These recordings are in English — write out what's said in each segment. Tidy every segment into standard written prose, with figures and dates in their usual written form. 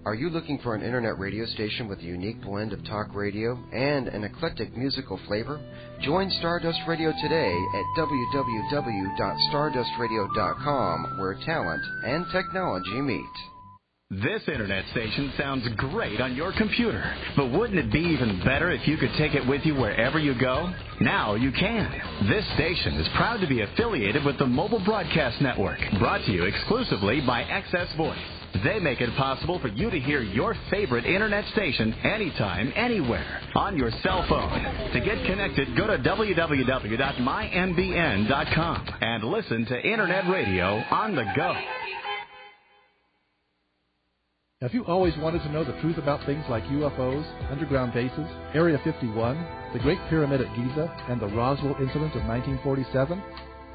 Are you looking for an internet radio station with a unique blend of talk radio and an eclectic musical flavor? Join Stardust Radio today at www.stardustradio.com, where talent and technology meet. This internet station sounds great on your computer, but wouldn't it be even better if you could take it with you wherever you go? Now you can. This station is proud to be affiliated with the Mobile Broadcast Network, brought to you exclusively by Access Voice. They make it possible for you to hear your favorite internet station anytime, anywhere, on your cell phone. To get connected, go to www.mymbn.com and listen to internet radio on the go. Have you always wanted to know the truth about things like UFOs, underground bases, Area 51, the Great Pyramid at Giza, and the Roswell incident of 1947?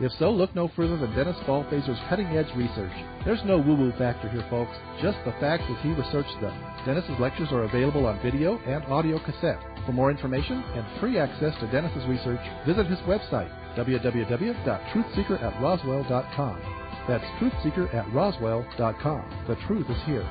If so, look no further than Dennis Ballfaser's cutting-edge research. There's no woo-woo factor here, folks, just the facts as he researched them. Dennis's lectures are available on video and audio cassette. For more information and free access to Dennis's research, visit his website, www.truthseeker@roswell.com. That's truthseeker@roswell.com. The truth is here.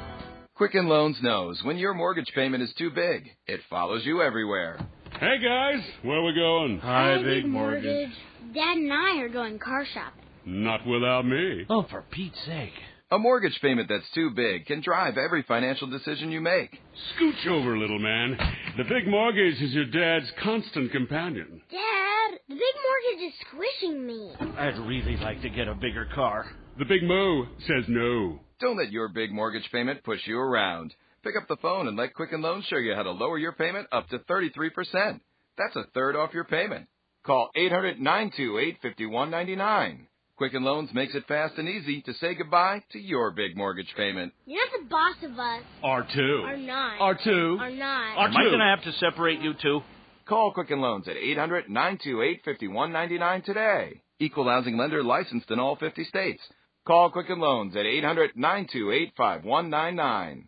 Quicken Loans knows when your mortgage payment is too big, it follows you everywhere. Hey, guys, where we going? Hi, Big Mortgage. Dad and I are going car shopping. Not without me. Oh, for Pete's sake. A mortgage payment that's too big can drive every financial decision you make. Scooch over, little man. The Big Mortgage is your dad's constant companion. Dad, the Big Mortgage is squishing me. I'd really like to get a bigger car. The Big Mo says no. Don't let your big mortgage payment push you around. Pick up the phone and let Quicken Loans show you how to lower your payment up to 33%. That's a third off your payment. Call 800-928-5199. Quicken Loans makes it fast and easy to say goodbye to your big mortgage payment. You're not the boss of us. R2. Are not. R2. Are not. R2. Am I going to have to separate you two? Call Quicken Loans at 800-928-5199 today. Equal housing lender licensed in all 50 states. Call Quicken Loans at 800-928-5199.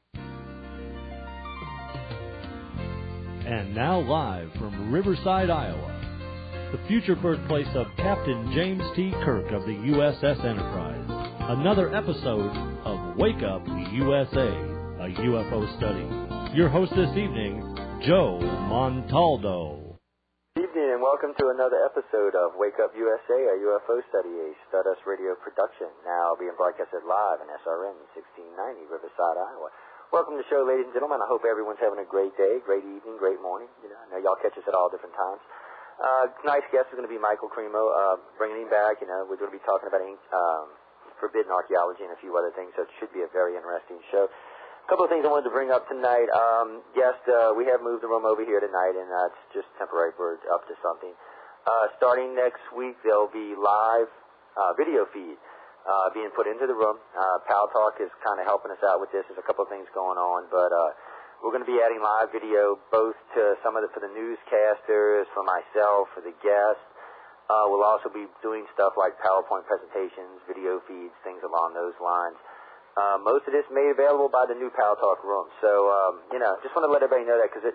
And now live from Riverside, Iowa, the future birthplace of Captain James T. Kirk of the USS Enterprise. Another episode of Wake Up USA, a UFO study. Your host this evening, Joe Montaldo. Good evening and welcome to another episode of Wake Up USA, a UFO study, a Stardust Radio production, now being broadcasted live in SRN 1690, Riverside, Iowa. Welcome to the show, ladies and gentlemen. I hope everyone's having a great day, great evening, great morning. You know, I know y'all catch us at all different times. Tonight's guest is going to be Michael Cremo, bringing him back. You know, we're going to be talking about forbidden archaeology and a few other things, so it should be a very interesting show. A couple of things I wanted to bring up tonight. We have moved the room over here tonight, and it's just temporary. We're up to something. Starting next week, there'll be live video feed being put into the room. Pal Talk is kind of helping us out with this. There's a couple of things going on, but we're going to be adding live video both to for the newscasters, for myself, for the guests. We'll also be doing stuff like PowerPoint presentations, video feeds, things along those lines. Most of this made available by the new Pal Talk room. So, just want to let everybody know that because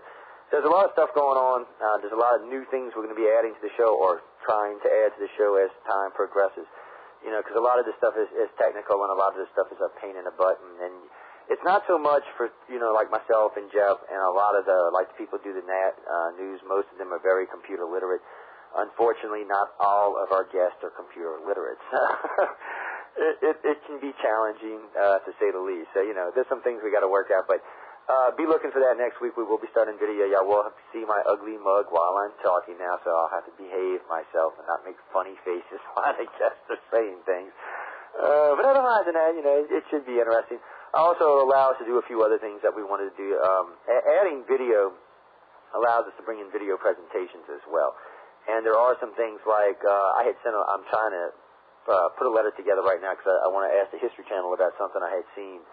there's a lot of stuff going on. There's a lot of new things we're going to be adding to the show or trying to add to the show as time progresses. You know, because a lot of this stuff is technical and a lot of this stuff is a pain in the butt. And it's not so much for, like myself and Jeff and a lot of the people who do the news. Most of them are very computer literate. Unfortunately, not all of our guests are computer literate. It can be challenging, to say the least. So, there's some things we got to work out. But be looking for that next week. We will be starting video. Y'all will have to see my ugly mug while I'm talking now, so I'll have to behave myself and not make funny faces while the guests are saying things. But otherwise than that, it should be interesting. Also allow us to do a few other things that we wanted to do. Adding video allows us to bring in video presentations as well. And there are some things like I'm trying to put a letter together right now because I want to ask the History Channel about something I had seen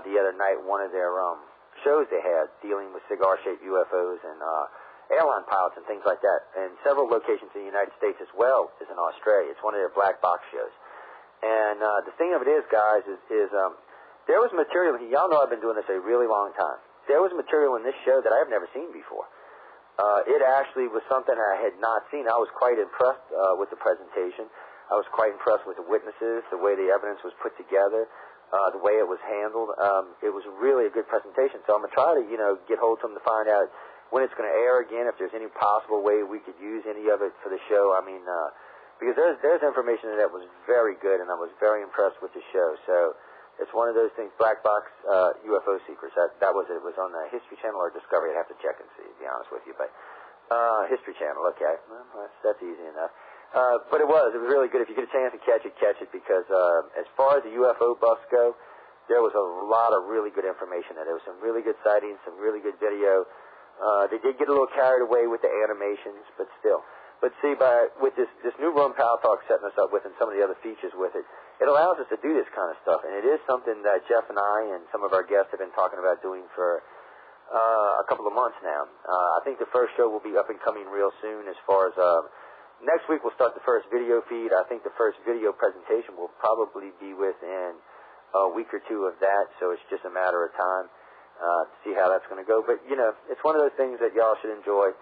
the other night. One of their shows they had dealing with cigar-shaped UFOs and airline pilots and things like that. And several locations in the United States as well as in Australia. It's one of their black box shows. And the thing of it is, guys, is there was material. Y'all know I've been doing this a really long time. There was material in this show that I have never seen before. It actually was something I had not seen. I was quite impressed with the presentation. I was quite impressed with the witnesses, the way the evidence was put together. the way it was handled. It was really a good presentation. So I'm going to try to, get hold of them to find out when it's going to air again, if there's any possible way we could use any of it for the show. I mean, because there's information that was very good, and I was very impressed with the show. So it's one of those things, Black Box UFO Secrets. That was it. It was on the History Channel or Discovery. I'd have to check and see, to be honest with you. But History Channel, okay. Well, that's easy enough. But it was really good. If you get a chance to catch it, because as far as the UFO buffs go, there was a lot of really good information there. There was some really good sightings, some really good video. They did get a little carried away with the animations, but still. But see, with this new Rum Pal Talk setting us up with and some of the other features with it, it allows us to do this kind of stuff. And it is something that Jeff and I and some of our guests have been talking about doing for a couple of months now. I think the first show will be up and coming real soon. As far as next week, we'll start the first video feed. I think the first video presentation will probably be within a week or two of that, so it's just a matter of time to see how that's going to go. But, it's one of those things that y'all should enjoy.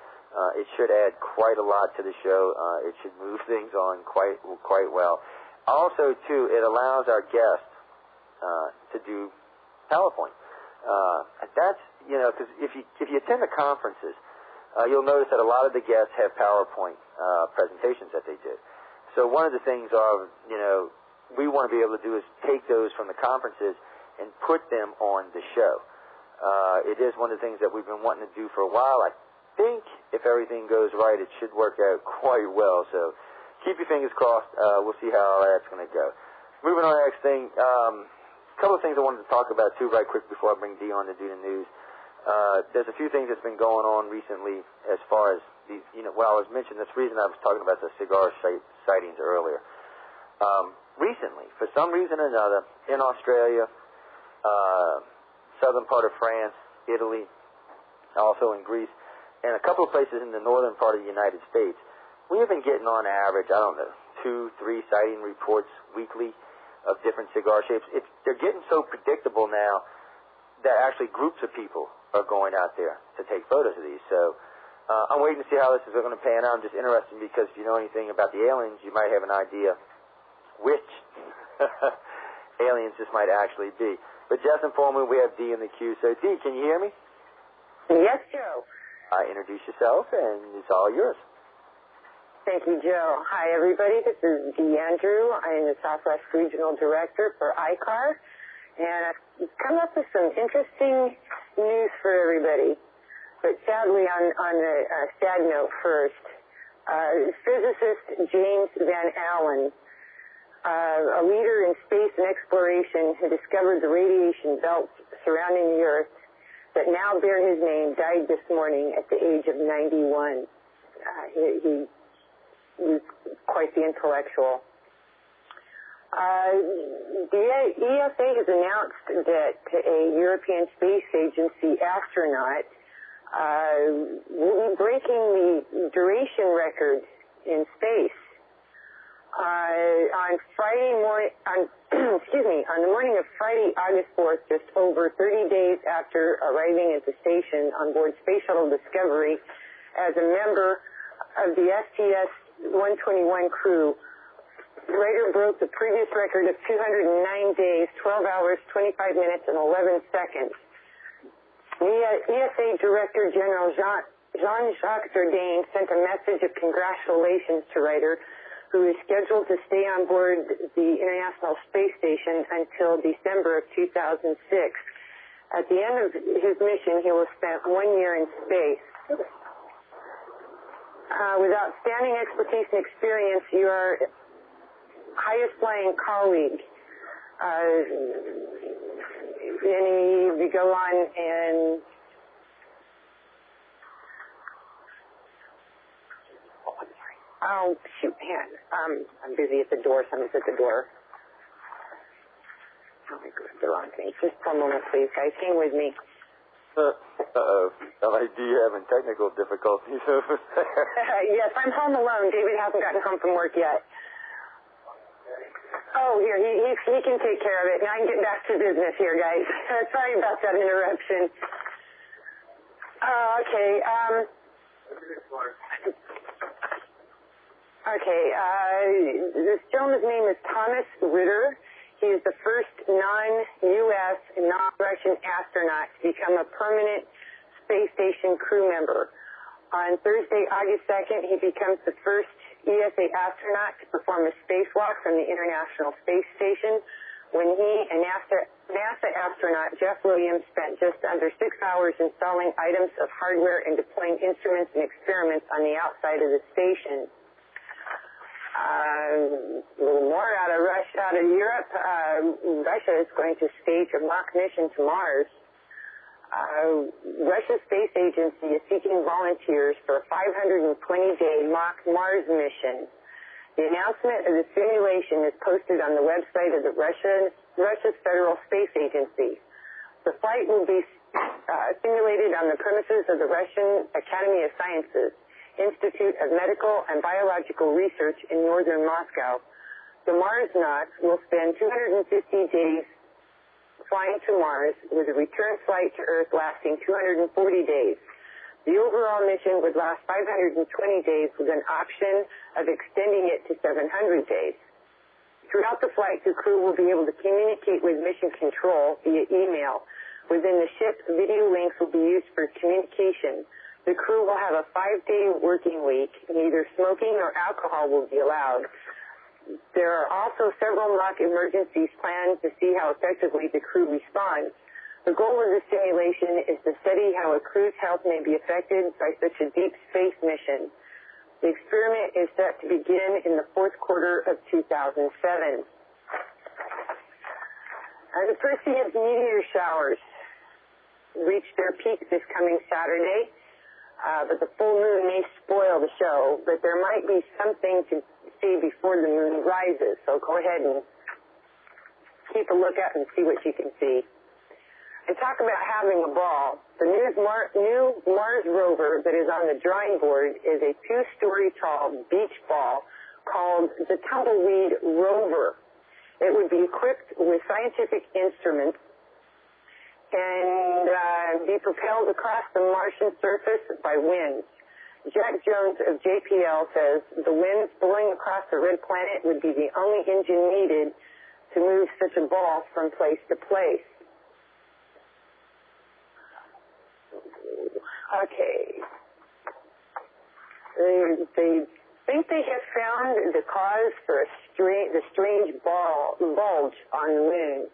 It should add quite a lot to the show. It should move things on quite well. Also, too, it allows our guests to do PowerPoint. That's, because if you attend the conferences, you'll notice that a lot of the guests have PowerPoint presentations that they do. So one of the things we want to be able to do is take those from the conferences and put them on the show. It is one of the things that we've been wanting to do for a while. I think if everything goes right, it should work out quite well. So keep your fingers crossed. We'll see how that's going to go. Moving on to the next thing. A couple of things I wanted to talk about, too, right quick before I bring Dee on to do the news. There's a few things that's been going on recently as far as these, what I was mentioning. That's the reason I was talking about the cigar sightings earlier. Recently, for some reason or another, in Australia, southern part of France, Italy, also in Greece, and a couple of places in the northern part of the United States, we have been getting on average, 2-3 sighting reports weekly of different cigar shapes. They're getting so predictable now that actually groups of people are going out there to take photos of these. So I'm waiting to see how this is going to pan out. I'm just interested because if you know anything about the aliens, you might have an idea which aliens this might actually be. But just inform me, we have Dee in the queue. So Dee, can you hear me? Yes, Joe. Introduce yourself, and it's all yours. Thank you, Joe. Hi, everybody. This is Dee Andrew. I am the Southwest Regional Director for ICAR, and I've come up with some interesting news for everybody. But sadly, on a sad note first, physicist James Van Allen, a leader in space and exploration who discovered the radiation belts surrounding the Earth that now bear his name, died this morning at the age of 91. He was quite the intellectual. The ESA has announced that a European Space Agency astronaut will be breaking the duration record in space. On the morning of Friday, August 4th, just over 30 days after arriving at the station on board Space Shuttle Discovery as a member of the STS-121 crew, Ryder broke the previous record of 209 days, 12 hours, 25 minutes, and 11 seconds. ESA Director General Jean-Jacques Jourdain sent a message of congratulations to Ryder, who is scheduled to stay on board the International Space Station until December of 2006. At the end of his mission, he will spend 1 year in space. With outstanding expertise and experience, you are highest flying colleague. And you go on and oh, shoot, man. I'm busy at the door. Somebody's at the door. Oh, my God, they're on me. Just one moment, please, guys. Hang with me. Uh-oh. I do having technical difficulties over there. Yes, I'm home alone. David hasn't gotten home from work yet. Oh, here, he can take care of it. Now I can get back to business here, guys. Sorry about that interruption. Okay, this gentleman's name is Thomas Ritter. He is the first non-U.S. and non-Russian astronaut to become a permanent space station crew member. On Thursday, August 2nd, he becomes the first ESA astronaut to perform a spacewalk from the International Space Station when he and NASA astronaut Jeff Williams spent just under 6 hours installing items of hardware and deploying instruments and experiments on the outside of the station. A little more out of Europe. Russia is going to stage a mock mission to Mars. Russia's space agency is seeking volunteers for a 520-day mock Mars mission. The announcement of the simulation is posted on the website of the Russia's Federal Space Agency. The flight will be simulated on the premises of the Russian Academy of Sciences, Institute of Medical and Biological Research in northern Moscow. The Marsnauts will spend 250 days flying to Mars with a return flight to Earth lasting 240 days. The overall mission would last 520 days with an option of extending it to 700 days. Throughout the flight, the crew will be able to communicate with mission control via email. Within the ship, video links will be used for communication. The crew will have a 5-day working week. Neither smoking nor alcohol will be allowed. There are also several mock emergencies planned to see how effectively the crew responds. The goal of the simulation is to study how a crew's health may be affected by such a deep space mission. The experiment is set to begin in the fourth quarter of 2007. The Perseus meteor showers reach their peak this coming Saturday. But the full moon may spoil the show, but there might be something to see before the moon rises. So go ahead and keep a lookout and see what you can see. And talk about having a ball. The new Mars rover that is on the drawing board is a 2-story tall beach ball called the Tumbleweed Rover. It would be equipped with scientific instruments and be propelled across the Martian surface by winds. Jack Jones of JPL says the winds blowing across the red planet would be the only engine needed to move such a ball from place to place. Okay. They think they have found the cause for the strange bulge on the moon.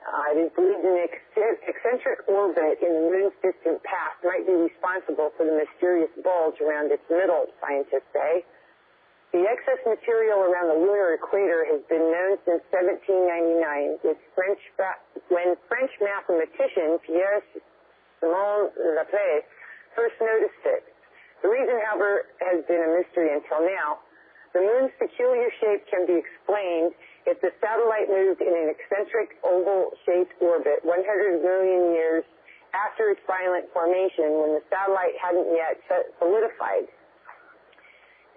It is believed an eccentric orbit in the moon's distant past might be responsible for the mysterious bulge around its middle, scientists say. The excess material around the lunar equator has been known since 1799, when French mathematician Pierre-Simon Laplace first noticed it. The reason, however, has been a mystery until now. The moon's peculiar shape can be explained if the satellite moved in an eccentric oval-shaped orbit 100 million years after its violent formation when the satellite hadn't yet solidified.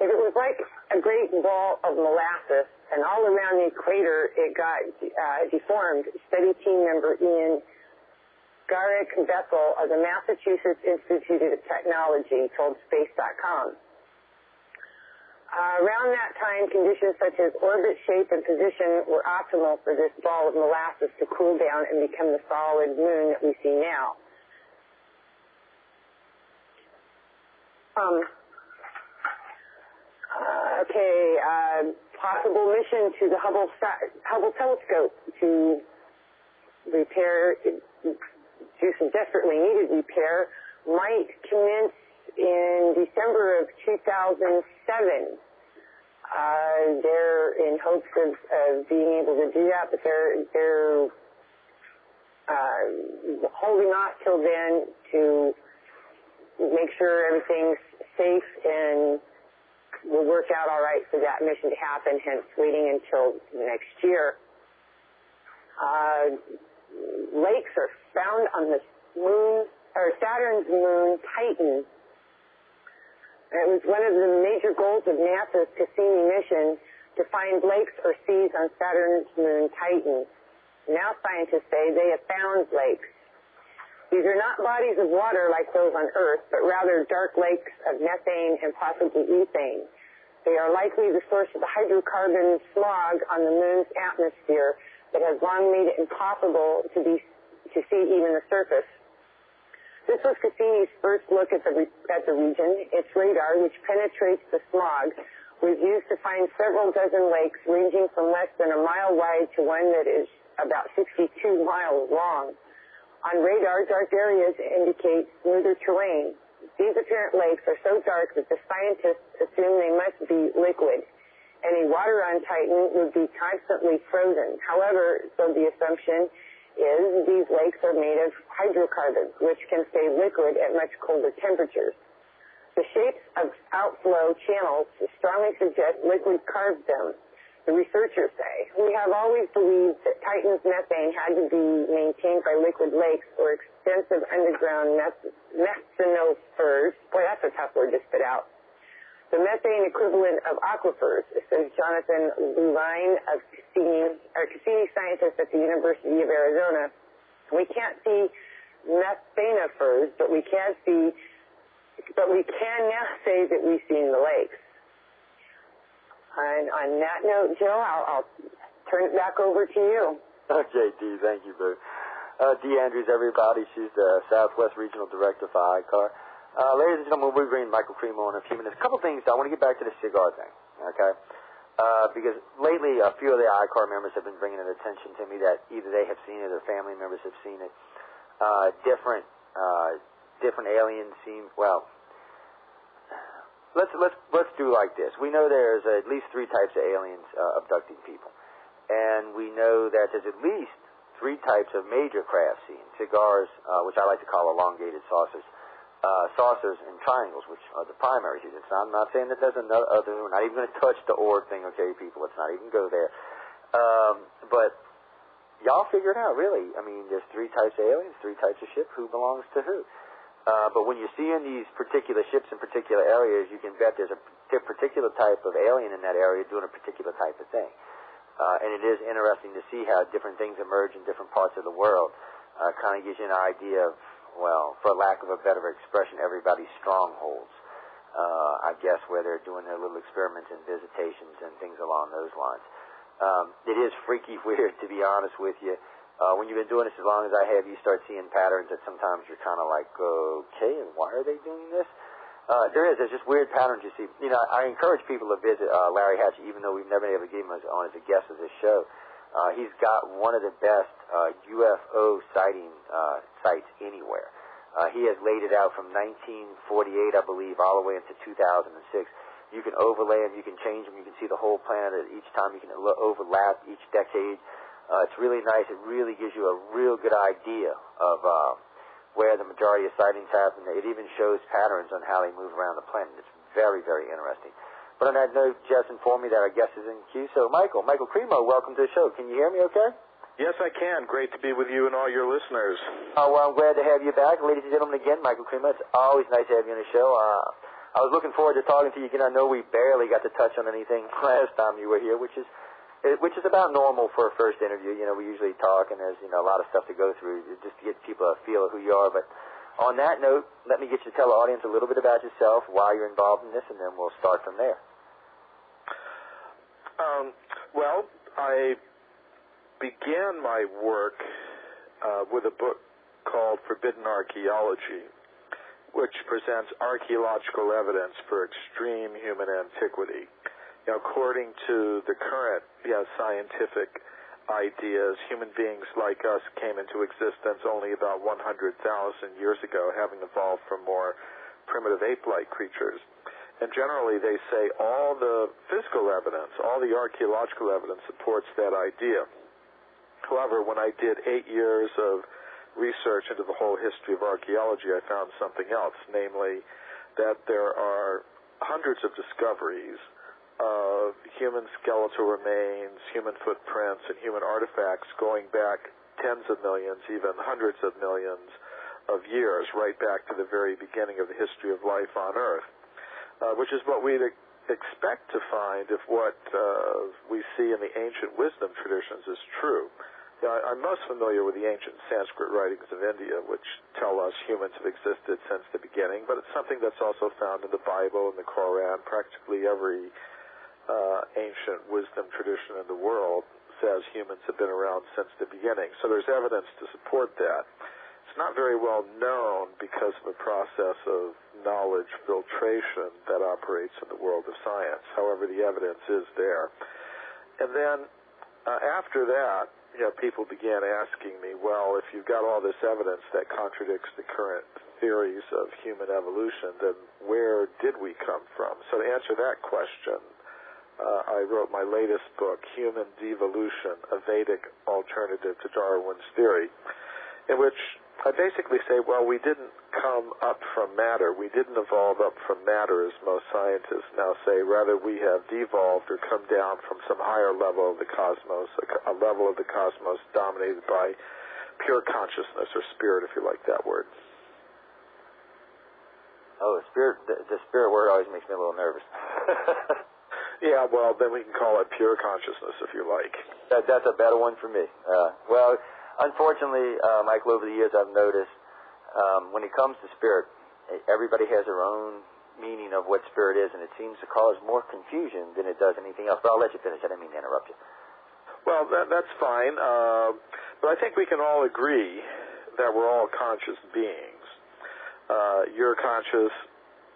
If it was like a great ball of molasses and all around the equator it got deformed, study team member Ian Garrick-Bethel of the Massachusetts Institute of Technology told Space.com. Around that time, conditions such as orbit shape and position were optimal for this ball of molasses to cool down and become the solid moon that we see now. Possible mission to the Hubble telescope to repair, do some desperately needed repair, might commence in December of 2007. They're in hopes of being able to do that, but they're holding off till then to make sure everything's safe and will work out all right for that mission to happen, hence waiting until next year. Lakes are found on the moon, or Saturn's moon, Titan. It was one of the major goals of NASA's Cassini mission to find lakes or seas on Saturn's moon, Titan. Now scientists say they have found lakes. These are not bodies of water like those on Earth, but rather dark lakes of methane and possibly ethane. They are likely the source of the hydrocarbon smog on the moon's atmosphere that has long made it impossible to see even the surface. This was Cassini's first look at the region. Its radar, which penetrates the smog, was used to find several dozen lakes ranging from less than a mile wide to one that is about 62 miles long. On radar, dark areas indicate smoother terrain. These apparent lakes are so dark that the scientists assume they must be liquid. Any water on Titan would be constantly frozen. However, so the assumption is these lakes are made of hydrocarbons, which can stay liquid at much colder temperatures. The shapes of outflow channels strongly suggest liquid carved them, the researchers say. We have always believed that Titan's methane had to be maintained by liquid lakes or extensive underground methanophyres. Boy, that's a tough word to spit out. The methane equivalent of aquifers, says Jonathan Levine, of Cassini scientist at the University of Arizona. We can't see methanophyres, but we can now say that we've seen the lakes. And on that note, Joe, I'll turn it back over to you. Okay, Dee, thank you, Boo. Dee Andrews, everybody. She's the Southwest Regional Director for ICAR. Ladies and gentlemen, we'll bring Michael Cremo in a few minutes. A couple things. I want to get back to the cigar thing, okay? Because lately a few of the ICAR members have been bringing it attention to me that either they have seen it or family members have seen it. Different aliens seem, well, let's do like this. We know there's at least 3 types of aliens abducting people. And we know that there's at least 3 types of major craft seen. Cigars, which I like to call elongated saucers. Saucers and triangles, which are the primary reasons. I'm not saying that there's another, we're not even going to touch the orb thing, okay, people? Let's not even go there. But y'all figure it out, really. I mean, there's 3 types of aliens, 3 types of ship, who belongs to who. But when you're seeing these particular ships in particular areas, you can bet there's a particular type of alien in that area doing a particular type of thing. And it is interesting to see how different things emerge in different parts of the world. Kind of gives you an idea of, well, for lack of a better expression, everybody's strongholds. I guess where they're doing their little experiments and visitations and things along those lines. It is freaky weird, to be honest with you. When you've been doing this as long as I have, you start seeing patterns that sometimes you're kind of like, okay, and why are they doing this? There's just weird patterns you see. You know, I encourage people to visit Larry Hatch, even though we've never been able to get him on as a guest of this show. He's got one of the best UFO sighting sites anywhere. He has laid it out from 1948, I believe, all the way into 2006. You can overlay them, you can change them, you can see the whole planet at each time. You can overlap each decade. It's really nice. It really gives you a real good idea of where the majority of sightings happen. It even shows patterns on how they move around the planet. It's very, very interesting. But on that note, Jess informed me that our guest is in queue. So, Michael Cremo, welcome to the show. Can you hear me okay? Yes, I can. Great to be with you and all your listeners. Well, I'm glad to have you back. Ladies and gentlemen, again, Michael Cremo. It's always nice to have you on the show. I was looking forward to talking to you again. I know we barely got to touch on anything last time you were here, which is about normal for a first interview. You know, we usually talk, and there's, a lot of stuff to go through just to get people a feel of who you are. But on that note, let me get you to tell the audience a little bit about yourself, why you're involved in this, and then we'll start from there. Well, I began my work with a book called Forbidden Archeology, which presents archaeological evidence for extreme human antiquity. According to the current scientific ideas, human beings like us came into existence only about 100,000 years ago, having evolved from more primitive ape-like creatures. And generally, they say all the physical evidence, all the archaeological evidence supports that idea. However, when I did 8 years of research into the whole history of archaeology, I found something else, namely that there are hundreds of discoveries of human skeletal remains, human footprints, and human artifacts going back tens of millions, even hundreds of millions of years, right back to the very beginning of the history of life on Earth. Which is what we'd expect to find if what we see in the ancient wisdom traditions is true. I'm most familiar with the ancient Sanskrit writings of India, which tell us humans have existed since the beginning, but it's something that's also found in the Bible and the Quran. Practically every ancient wisdom tradition in the world says humans have been around since the beginning. So there's evidence to support that. It's not very well known because of a process of knowledge filtration that operates in the world of science. However, the evidence is there. And then after that, people began asking me, well, if you've got all this evidence that contradicts the current theories of human evolution, then where did we come from? So to answer that question, I wrote my latest book, Human Devolution, a Vedic Alternative to Darwin's Theory, in which I basically say, well, we didn't come up from matter. We didn't evolve up from matter, as most scientists now say. Rather, we have devolved or come down from some higher level of the cosmos, a level of the cosmos dominated by pure consciousness, or spirit, if you like that word. Oh, spirit! The spirit word always makes me a little nervous. Yeah, well, then we can call it pure consciousness, if you like. That's a better one for me. Well, unfortunately, Michael, over the years I've noticed when it comes to spirit, everybody has their own meaning of what spirit is, and it seems to cause more confusion than it does anything else. But I'll let you finish. I didn't mean to interrupt you. Well, that's fine. But I think we can all agree that we're all conscious beings. You're conscious.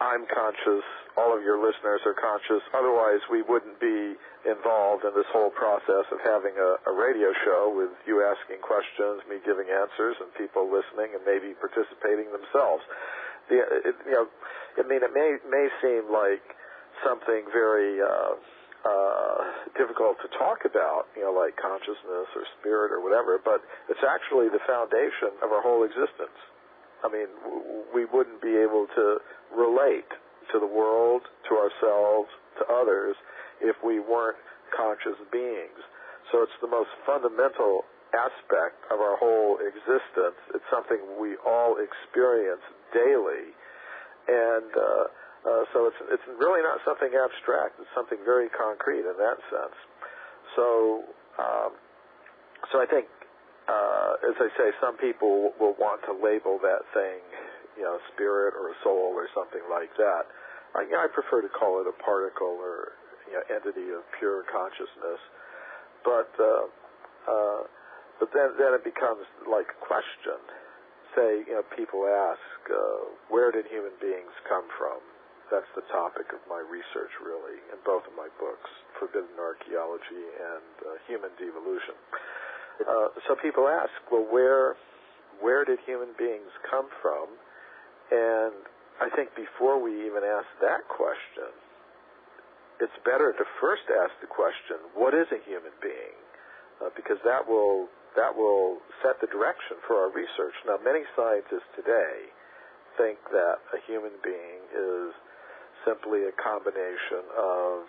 I'm conscious. All of your listeners are conscious. Otherwise, we wouldn't be involved in this whole process of having a radio show with you asking questions, me giving answers, and people listening and maybe participating themselves. It may seem like something very difficult to talk about, like consciousness or spirit or whatever, but it's actually the foundation of our whole existence. I mean, we wouldn't be able to relate to the world, to ourselves, to others, if we weren't conscious beings. So it's the most fundamental aspect of our whole existence. It's something we all experience daily. And so it's really not something abstract. It's something very concrete in that sense. So I think, as I say, some people will want to label that thing, spirit or a soul or something like that. I prefer to call it a particle or entity of pure consciousness. But then it becomes like a question. Say, people ask, where did human beings come from? That's the topic of my research, really, in both of my books, Forbidden Archaeology and Human Devolution. So people ask, well, where did human beings come from? And I think before we even ask that question, it's better to first ask the question, what is a human being? Because that will set the direction for our research. Now, many scientists today think that a human being is simply a combination of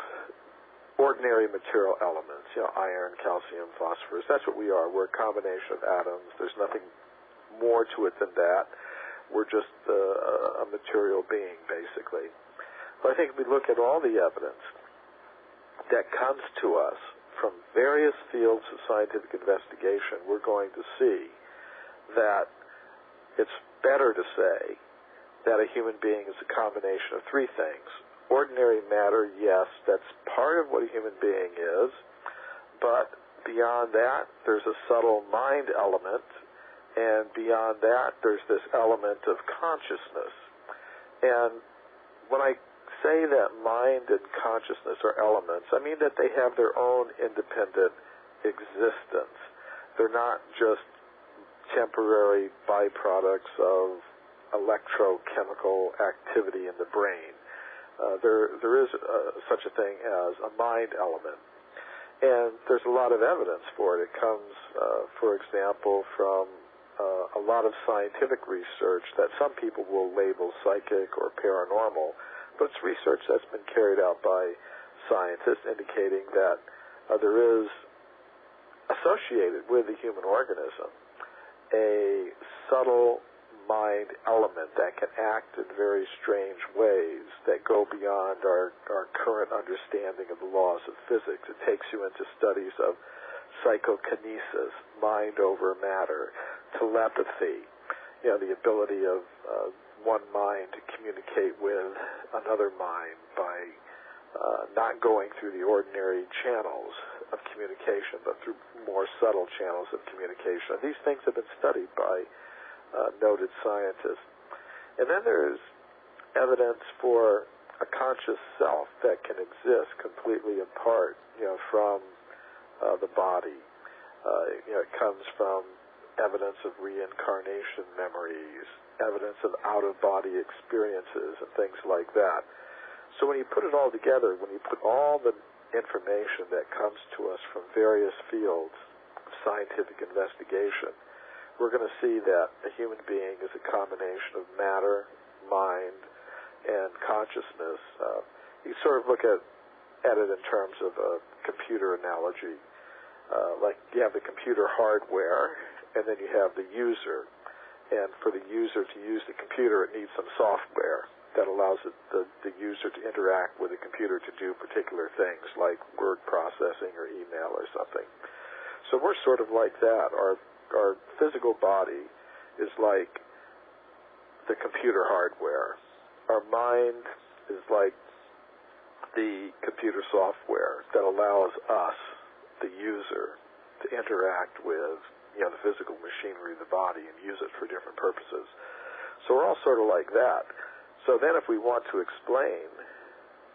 ordinary material elements, iron, calcium, phosphorus. That's what we are. We're a combination of atoms. There's nothing more to it than that. We're just a material being, basically. But I think if we look at all the evidence that comes to us from various fields of scientific investigation, we're going to see that it's better to say that a human being is a combination of three things. Ordinary matter, yes, that's part of what a human being is, but beyond that, there's a subtle mind element, and beyond that, there's this element of consciousness. And when I say that mind and consciousness are elements, I mean that they have their own independent existence. They're not just temporary byproducts of electrochemical activity in the brain. There is such a thing as a mind element. And there's a lot of evidence for it. It comes, for example, from a lot of scientific research that some people will label psychic or paranormal, but it's research that's been carried out by scientists indicating that there is associated with the human organism a subtle mind element that can act in very strange ways that go beyond our current understanding of the laws of physics. It takes you into studies of psychokinesis, mind over matter, telepathy, the ability of one mind to communicate with another mind by not going through the ordinary channels of communication, but through more subtle channels of communication. And these things have been studied by noted scientists. And then there's evidence for a conscious self that can exist completely apart, from the body. It comes from evidence of reincarnation memories, evidence of out-of-body experiences, and things like that. So when you put it all together, when you put all the information that comes to us from various fields of scientific investigation, we're going to see that a human being is a combination of matter, mind, and consciousness. You sort of look at it in terms of a computer analogy. Like you have the computer hardware, and then you have the user. And for the user to use the computer, it needs some software that allows the user to interact with the computer to do particular things, like word processing or email or something. So we're sort of like that. Our physical body is like the computer hardware. Our mind is like the computer software that allows us, the user, to interact with the physical machinery of the body and use it for different purposes. So we're all sort of like that. So then if we want to explain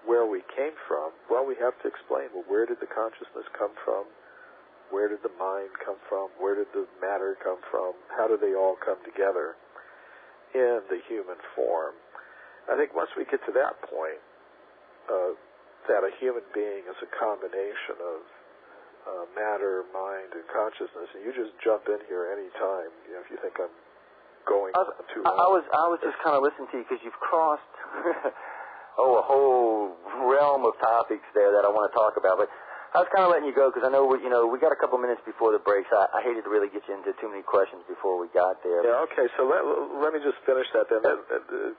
where we came from, well, we have to explain, well, where did the consciousness come from? Where did the mind come from? Where did the matter come from? How do they all come together in the human form? I think once we get to that point, that a human being is a combination of matter, mind, and consciousness, and you just jump in here any time if you think I'm going too long. I was just kind of listening to you because you've crossed a whole realm of topics there that I want to talk about. But I was kind of letting you go because I know we got a couple minutes before the break. So I hated to really get you into too many questions before we got there. Yeah. Okay. So let me just finish that then. That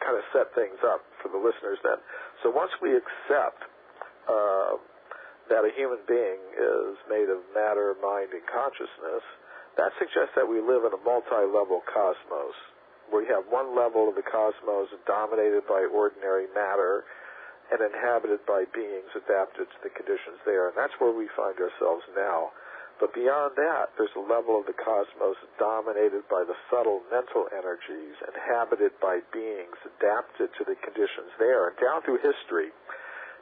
kind of set things up for the listeners then. So once we accept that a human being is made of matter, mind, and consciousness, that suggests that we live in a multi-level cosmos. We have one level of the cosmos dominated by ordinary matter and inhabited by beings adapted to the conditions there. And that's where we find ourselves now. But beyond that, there's a level of the cosmos dominated by the subtle mental energies, inhabited by beings adapted to the conditions there. And down through history,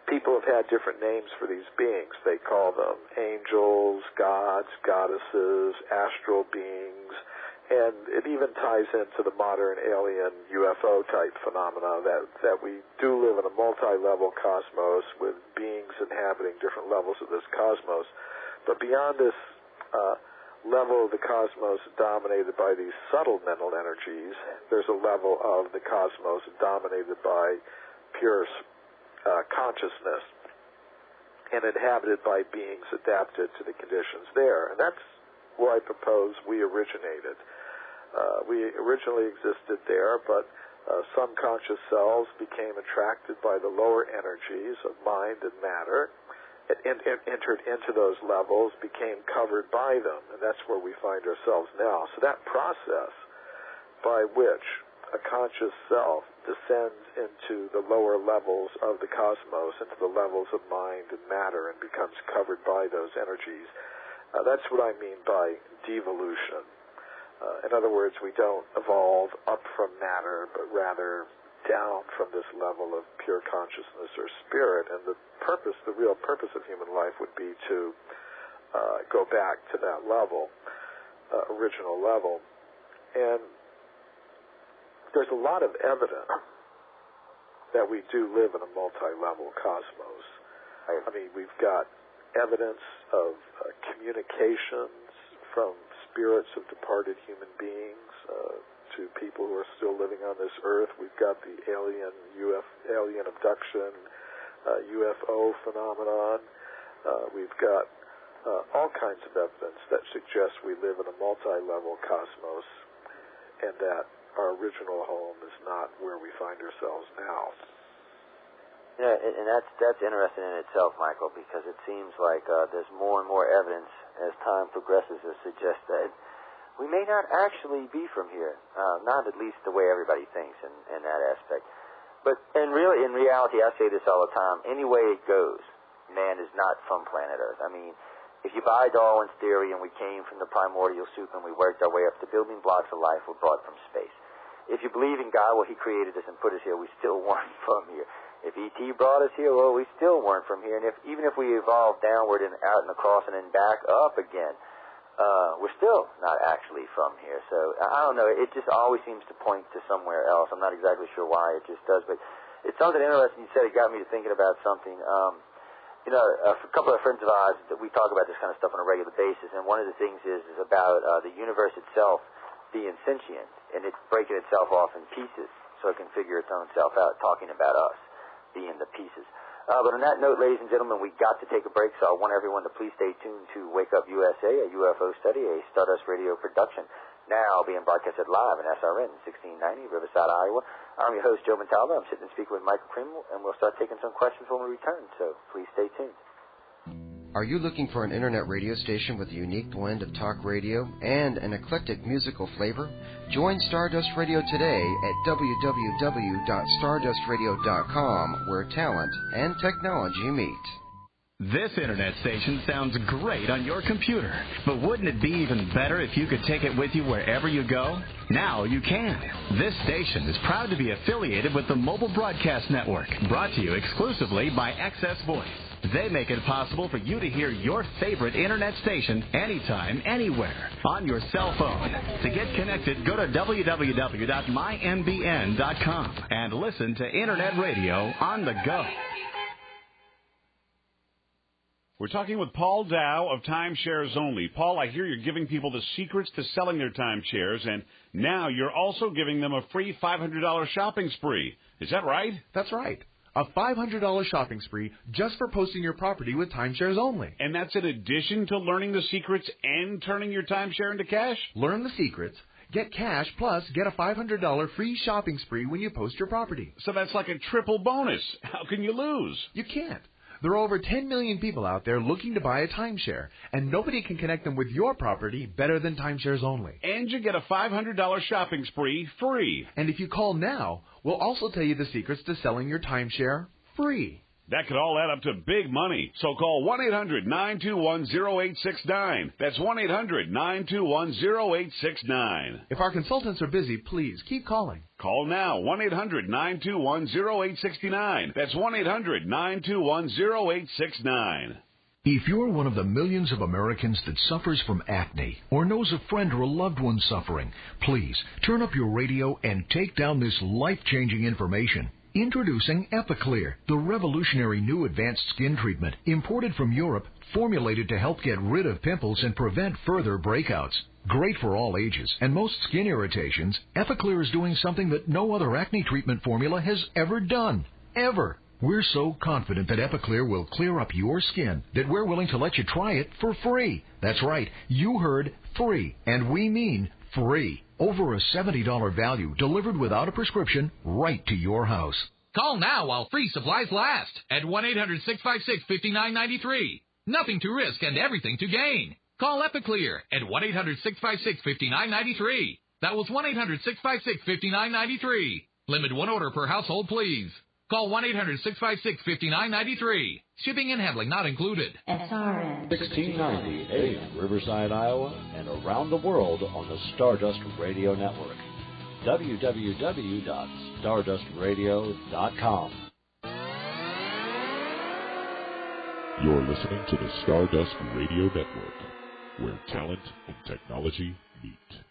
people have had different names for these beings. They call them angels, gods, goddesses, astral beings, and it even ties into the modern alien UFO type phenomena that we do live in a multi-level cosmos with beings inhabiting different levels of this cosmos. But beyond this level of the cosmos dominated by these subtle mental energies, there's a level of the cosmos dominated by pure consciousness and inhabited by beings adapted to the conditions there. And that's where I propose we originated. We originally existed there, but some conscious cells became attracted by the lower energies of mind and matter, and entered into those levels, became covered by them, and that's where we find ourselves now. So that process by which a conscious self descends into the lower levels of the cosmos, into the levels of mind and matter, and becomes covered by those energies. That's what I mean by devolution. In other words, we don't evolve up from matter, but rather down from this level of pure consciousness or spirit. And the real purpose of human life would be to go back to that level, original level. And there's a lot of evidence that we do live in a multi-level cosmos. I mean, we've got evidence of communications from spirits of departed human beings to people who are still living on this earth. We've got the alien abduction, UFO phenomenon. We've got all kinds of evidence that suggests we live in a multi-level cosmos and that our original home is not where we find ourselves now. Yeah, and that's interesting in itself, Michael, because it seems like there's more and more evidence as time progresses that suggests that we may not actually be from here, not at least the way everybody thinks in that aspect. But in reality, I say this all the time, any way it goes, man is not from planet Earth. I mean, If you buy Darwin's theory and we came from the primordial soup and we worked our way up, the building blocks of life were brought from space. If you believe in God, well, he created us and put us here, we still weren't from here. If E.T. brought us here, well, we still weren't from here. And even if we evolved downward and out and across and then back up again, we're still not actually from here. So, I don't know. It just always seems to point to somewhere else. I'm not exactly sure why it just does. But it's something interesting you said. It got me to thinking about something. A couple of friends of ours, we talk about this kind of stuff on a regular basis. And one of the things is about the universe itself being sentient and it's breaking itself off in pieces so it can figure its own self out, talking about us being the pieces. But on that note, ladies and gentlemen, we got to take a break, so I want everyone to please stay tuned to Wake Up USA, a UFO study, a Stardust Radio production, now being broadcasted live in SRN 1690, Riverside, Iowa. I'm your host, Joe Montaldo. I'm sitting and speaking with Michael Cremo, and we'll start taking some questions when we return, so please stay tuned. Are you looking for an internet radio station with a unique blend of talk radio and an eclectic musical flavor? Join Stardust Radio today at www.stardustradio.com, where talent and technology meet. This internet station sounds great on your computer, but wouldn't it be even better if you could take it with you wherever you go? Now you can. This station is proud to be affiliated with the Mobile Broadcast Network, brought to you exclusively by Access Voice. They make it possible for you to hear your favorite internet station anytime, anywhere, on your cell phone. To get connected, go to www.mymbn.com and listen to internet radio on the go. We're talking with Paul Dow of Timeshares Only. Paul, I hear you're giving people the secrets to selling their timeshares, and now you're also giving them a free $500 shopping spree. Is that right? That's right. A $500 shopping spree just for posting your property with Timeshares Only. And that's in addition to learning the secrets and turning your timeshare into cash? Learn the secrets, get cash, plus get a $500 free shopping spree when you post your property. So that's like a triple bonus. How can you lose? You can't. There are over 10 million people out there looking to buy a timeshare, and nobody can connect them with your property better than Timeshares Only. And you get a $500 shopping spree free. And if you call now, we'll also tell you the secrets to selling your timeshare free. That could all add up to big money. So call 1-800-921-0869. That's 1-800-921-0869. If our consultants are busy, please keep calling. Call now, 1-800-921-0869. That's 1-800-921-0869. If you're one of the millions of Americans that suffers from acne or knows a friend or a loved one suffering, please turn up your radio and take down this life-changing information. Introducing Epiclear, the revolutionary new advanced skin treatment imported from Europe, formulated to help get rid of pimples and prevent further breakouts. Great for all ages and most skin irritations, Epiclear is doing something that no other acne treatment formula has ever done. Ever. We're so confident that Epiclear will clear up your skin that we're willing to let you try it for free. That's right, you heard free, and we mean free. Over a $70 value delivered without a prescription right to your house. Call now while free supplies last at 1-800-656-5993. Nothing to risk and everything to gain. Call Epiclear at 1-800-656-5993. That was 1-800-656-5993. Limit one order per household, please. Call 1-800-656-5993. Shipping and handling not included. SRN 1690 AM, Riverside, Iowa, and around the world on the Stardust Radio Network. www.stardustradio.com. You're listening to the Stardust Radio Network, where talent and technology meet.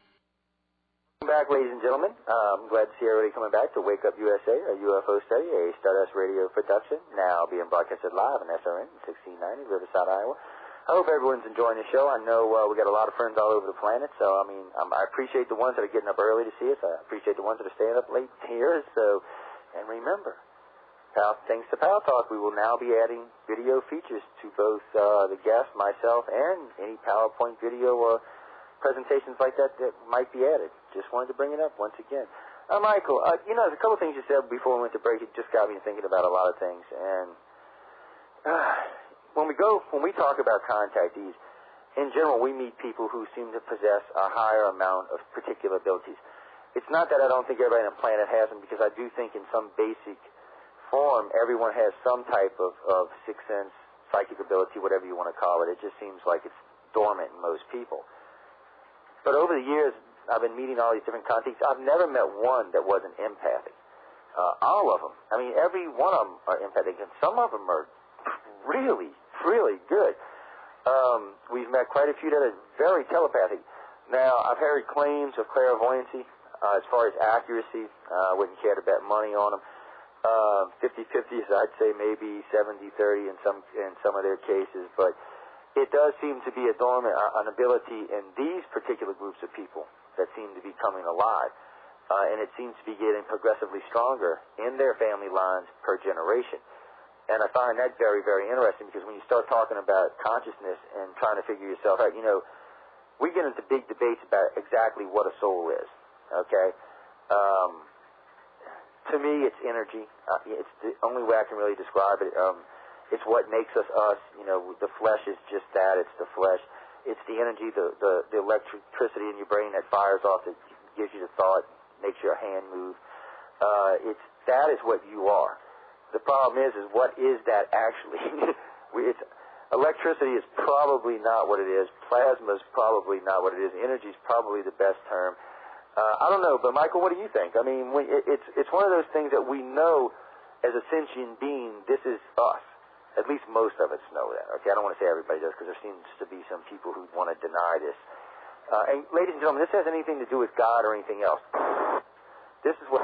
Welcome back, ladies and gentlemen. I'm glad to see everybody coming back to Wake Up USA, a UFO study, a Stardust Radio production, now being broadcasted live on SRN 1690, Riverside, Iowa. I hope everyone's enjoying the show. I know we got a lot of friends all over the planet, so I appreciate the ones that are getting up early to see us. I appreciate the ones that are staying up late to hear us. So, and remember, thanks to Pal Talk, we will now be adding video features to both the guest, myself, and any PowerPoint video or presentations like that might be added. Just wanted to bring it up once again. Michael, there's a couple things you said before we went to break. It just got me thinking about a lot of things. And when we talk about contactees, in general, we meet people who seem to possess a higher amount of particular abilities. It's not that I don't think everybody on the planet has them, because I do think in some basic form, everyone has some type of sixth sense, psychic ability, whatever you want to call it. It just seems like it's dormant in most people. But over the years, I've been meeting all these different contacts. I've never met one that wasn't empathic. All of them. I mean, every one of them are empathic, and some of them are really, really good. We've met quite a few that are very telepathic. Now, I've heard claims of clairvoyancy. As far as accuracy, wouldn't care to bet money on them. 50-50, I'd say maybe 70-30 in some of their cases, but it does seem to be a dormant an ability in these particular groups of people that seem to be coming alive, and it seems to be getting progressively stronger in their family lines per generation. And I find that very, very interesting, because when you start talking about consciousness and trying to figure yourself out, we get into big debates about exactly what a soul is. Okay? To me, it's energy. It's the only way I can really describe it. It's what makes us us. The flesh is just that. It's the flesh. It's the energy, the electricity in your brain that fires off, that gives you the thought, makes your hand move. That is what you are. The problem is what is that actually? Electricity is probably not what it is. Plasma is probably not what it is. Energy is probably the best term. I don't know, but Michael, what do you think? I mean, it's one of those things that we know as a sentient being, this is us. At least most of us know that. Okay, I don't want to say everybody does, because there seems to be some people who want to deny this. And ladies and gentlemen, this has anything to do with God or anything else. This is what...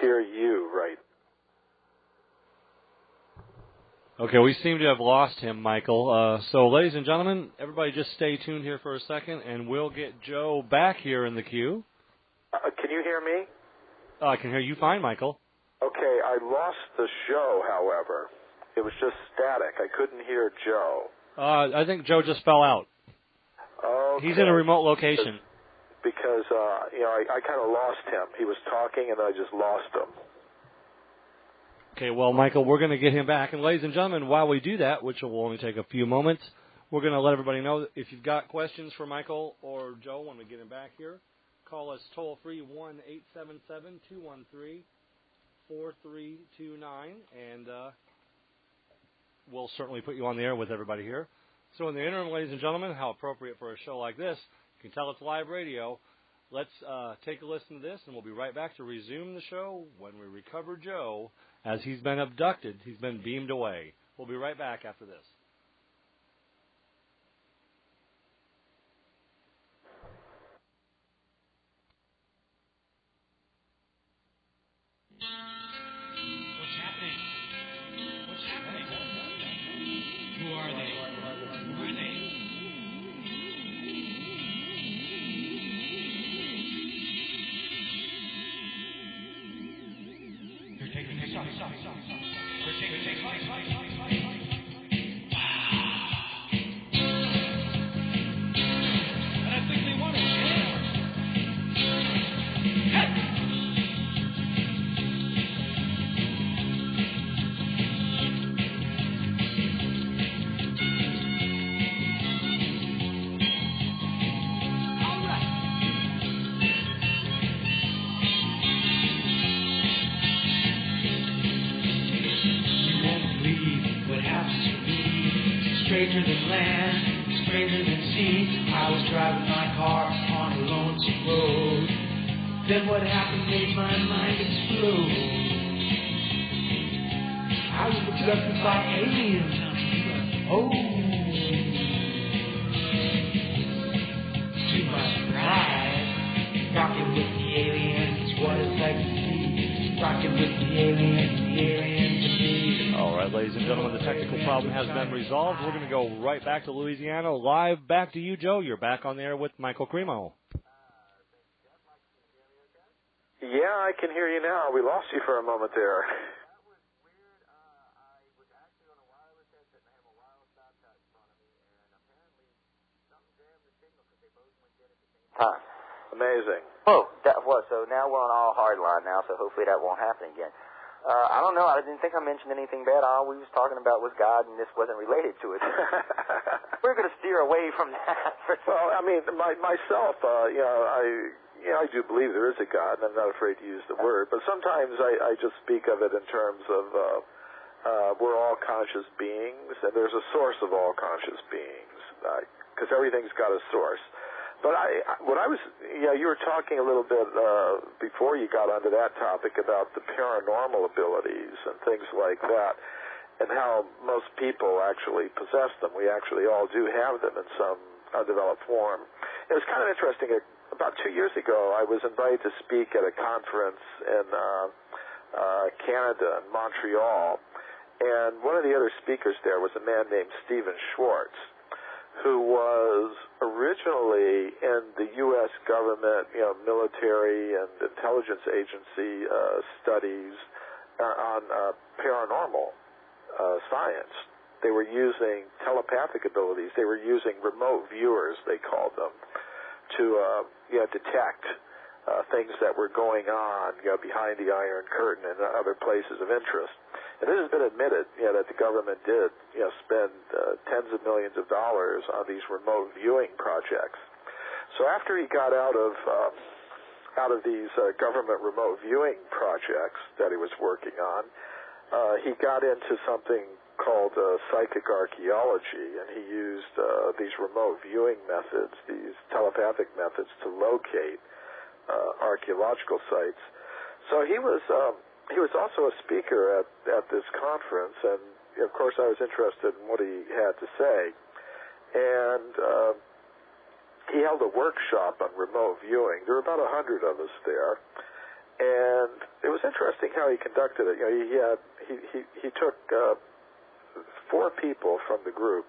Hear you, right? Okay, we seem to have lost him, Michael. So, ladies and gentlemen, everybody just stay tuned here for a second, and we'll get Joe back here in the queue. Can you hear me? I can hear you fine, Michael. Okay, I lost the show, however. It was just static. I couldn't hear Joe. I think Joe just fell out. Okay. He's in a remote location. Because, I kind of lost him. He was talking, and I just lost him. Okay, well, Michael, we're going to get him back. And ladies and gentlemen, while we do that, which will only take a few moments, we're going to let everybody know that if you've got questions for Michael or Joe when we get him back here, call us toll-free 1-877-213-4329, and we'll certainly put you on the air with everybody here. So in the interim, ladies and gentlemen, how appropriate for a show like this, you can tell it's live radio. Let's take a listen to this, and we'll be right back to resume the show when we recover Joe, as he's been abducted. He's been beamed away. We'll be right back after this. What's happening? What's happening? Who are they? Who are they? They're taking us off. They're taking us. And I think they want to jam. Stranger than land, stranger than sea. I was driving my car on a lonesome road. Then what happened made my mind explode. I was abducted by aliens. Oh, to my surprise, rocking with the aliens, what it's like to see. Rocking with the aliens and me. All right, ladies and gentlemen, the technical problem has been resolved. We're going to go right back to Louisiana. Live back to you, Joe. You're back on there with Michael Cremo. Yeah, I can hear you now. We lost you for a moment there. Amazing. Oh, that was so. Now we're on all hard line now, so hopefully that won't happen again. I don't know. I didn't think I mentioned anything bad. All we was talking about was God, and this wasn't related to it. We're going to steer away from that. Well, I mean, myself, I do believe there is a God, and I'm not afraid to use the word. But sometimes I just speak of it in terms of we're all conscious beings, and there's a source of all conscious beings, because everything's got a source. But you were talking a little bit before you got onto that topic about the paranormal abilities and things like that, and how most people actually possess them. We actually all do have them in some undeveloped form. It was kind of interesting. About 2 years ago, I was invited to speak at a conference in Canada, in Montreal, and one of the other speakers there was a man named Stephen Schwartz, who was originally in the U.S. government, military and intelligence agency studies on paranormal science. They were using telepathic abilities. They were using remote viewers, they called them, to detect things that were going on behind the Iron Curtain and other places of interest. And this has been admitted, that the government did, spend tens of millions of dollars on these remote viewing projects. So after he got out of these government remote viewing projects that he was working on, he got into something called psychic archeology, and he used these remote viewing methods, these telepathic methods, to locate archaeological sites. So he was also a speaker at this conference, and of course I was interested in what he had to say. And he held a workshop on remote viewing. There were about 100 of us there, and it was interesting how he conducted it. He took 4 people from the group,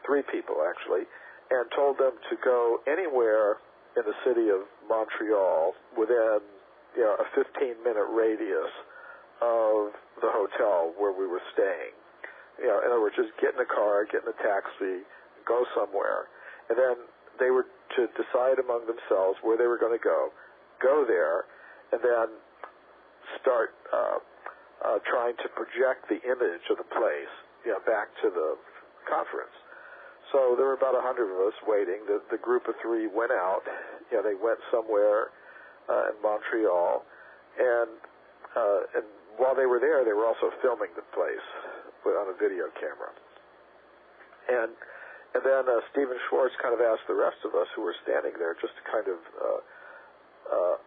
3 people actually, and told them to go anywhere in the city of Montreal within a 15-minute radius of the hotel where we were staying. In other words, just get in a car, get in a taxi, go somewhere. And then they were to decide among themselves where they were going to go there, and then start trying to project the image of the place, back to the conference. So there were about 100 of us waiting. The group of 3 went out. They went somewhere in Montreal, and while they were there, they were also filming the place on a video camera. And then Stephen Schwartz kind of asked the rest of us who were standing there just to kind of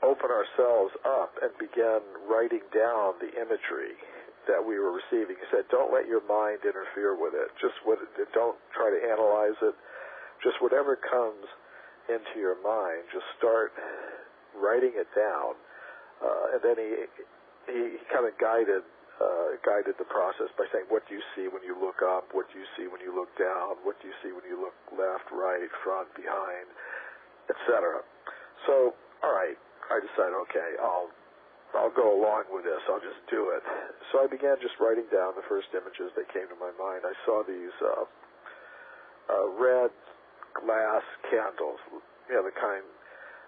open ourselves up and begin writing down the imagery that we were receiving. He said, don't let your mind interfere with it. Don't try to analyze it. Just whatever comes into your mind, just start writing it down. And then he kind of guided the process by saying, what do you see when you look up? What do you see when you look down? What do you see when you look left, right, front, behind, etc.? So, all right, I decided, okay, I'll go along with this. I'll just do it. So I began just writing down the first images that came to my mind. I saw these red glass candles, the kind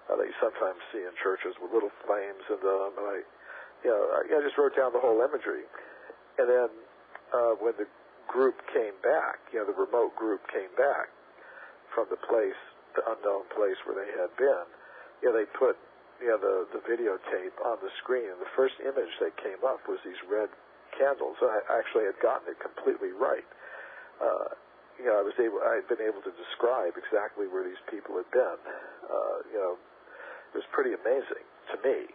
that you sometimes see in churches with little flames in them, and I just wrote down the whole imagery. And then when the group came back, the remote group came back from the unknown place where they had been, they put the videotape on the screen, and the first image that came up was these red candles. And I actually had gotten it completely right. I'd been able to describe exactly where these people had been. It was pretty amazing to me.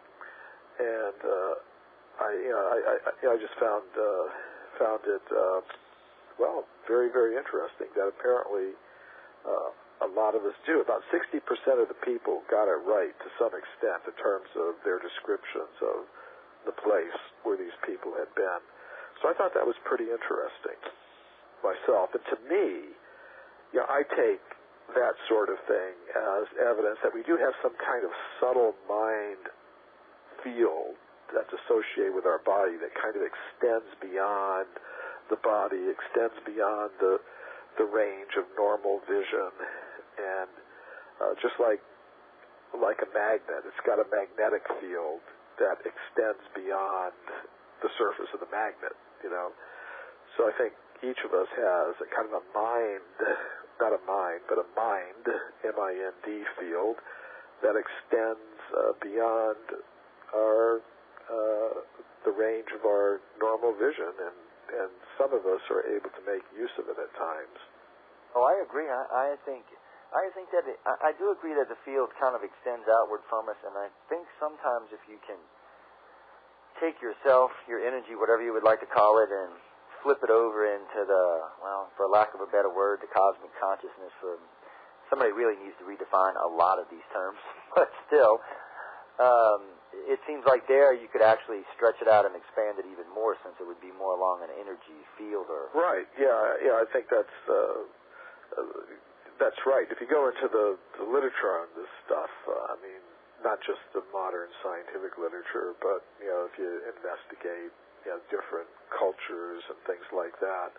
And I just found it very, very interesting that apparently a lot of us do. About 60% of the people got it right to some extent in terms of their descriptions of the place where these people had been. So I thought that was pretty interesting myself. And to me, I take that sort of thing as evidence that we do have some kind of subtle mind field that's associated with our body that kind of extends beyond the body, extends beyond the range of normal vision, and just like a magnet, it's got a magnetic field that extends beyond the surface of the magnet, you know. So I think each of us has a kind of a mind, not a mind, but a mind, M-I-N-D field that extends beyond our the range of our normal vision, and some of us are able to make use of it at times. Oh, I agree. I think that I do agree that the field kind of extends outward from us, and I think sometimes if you can take yourself, your energy, whatever you would like to call it, and flip it over into the, well, for lack of a better word, the cosmic consciousness. Somebody really needs to redefine a lot of these terms, but still, it seems like there you could actually stretch it out and expand it even more, since it would be more along an energy field. Or right, yeah, I think that's right. If you go into the literature on this stuff, I mean, not just the modern scientific literature, but if you investigate different cultures and things like that,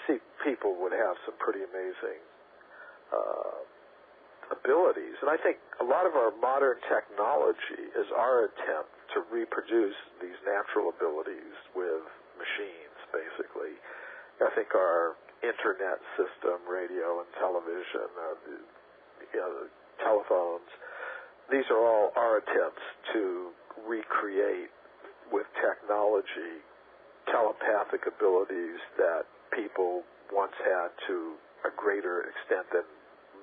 see, people would have some pretty amazing abilities. And I think a lot of our modern technology is our attempt to reproduce these natural abilities with machines, basically. I think our internet system, radio and television, the telephones, these are all our attempts to recreate with technology telepathic abilities that people once had to a greater extent than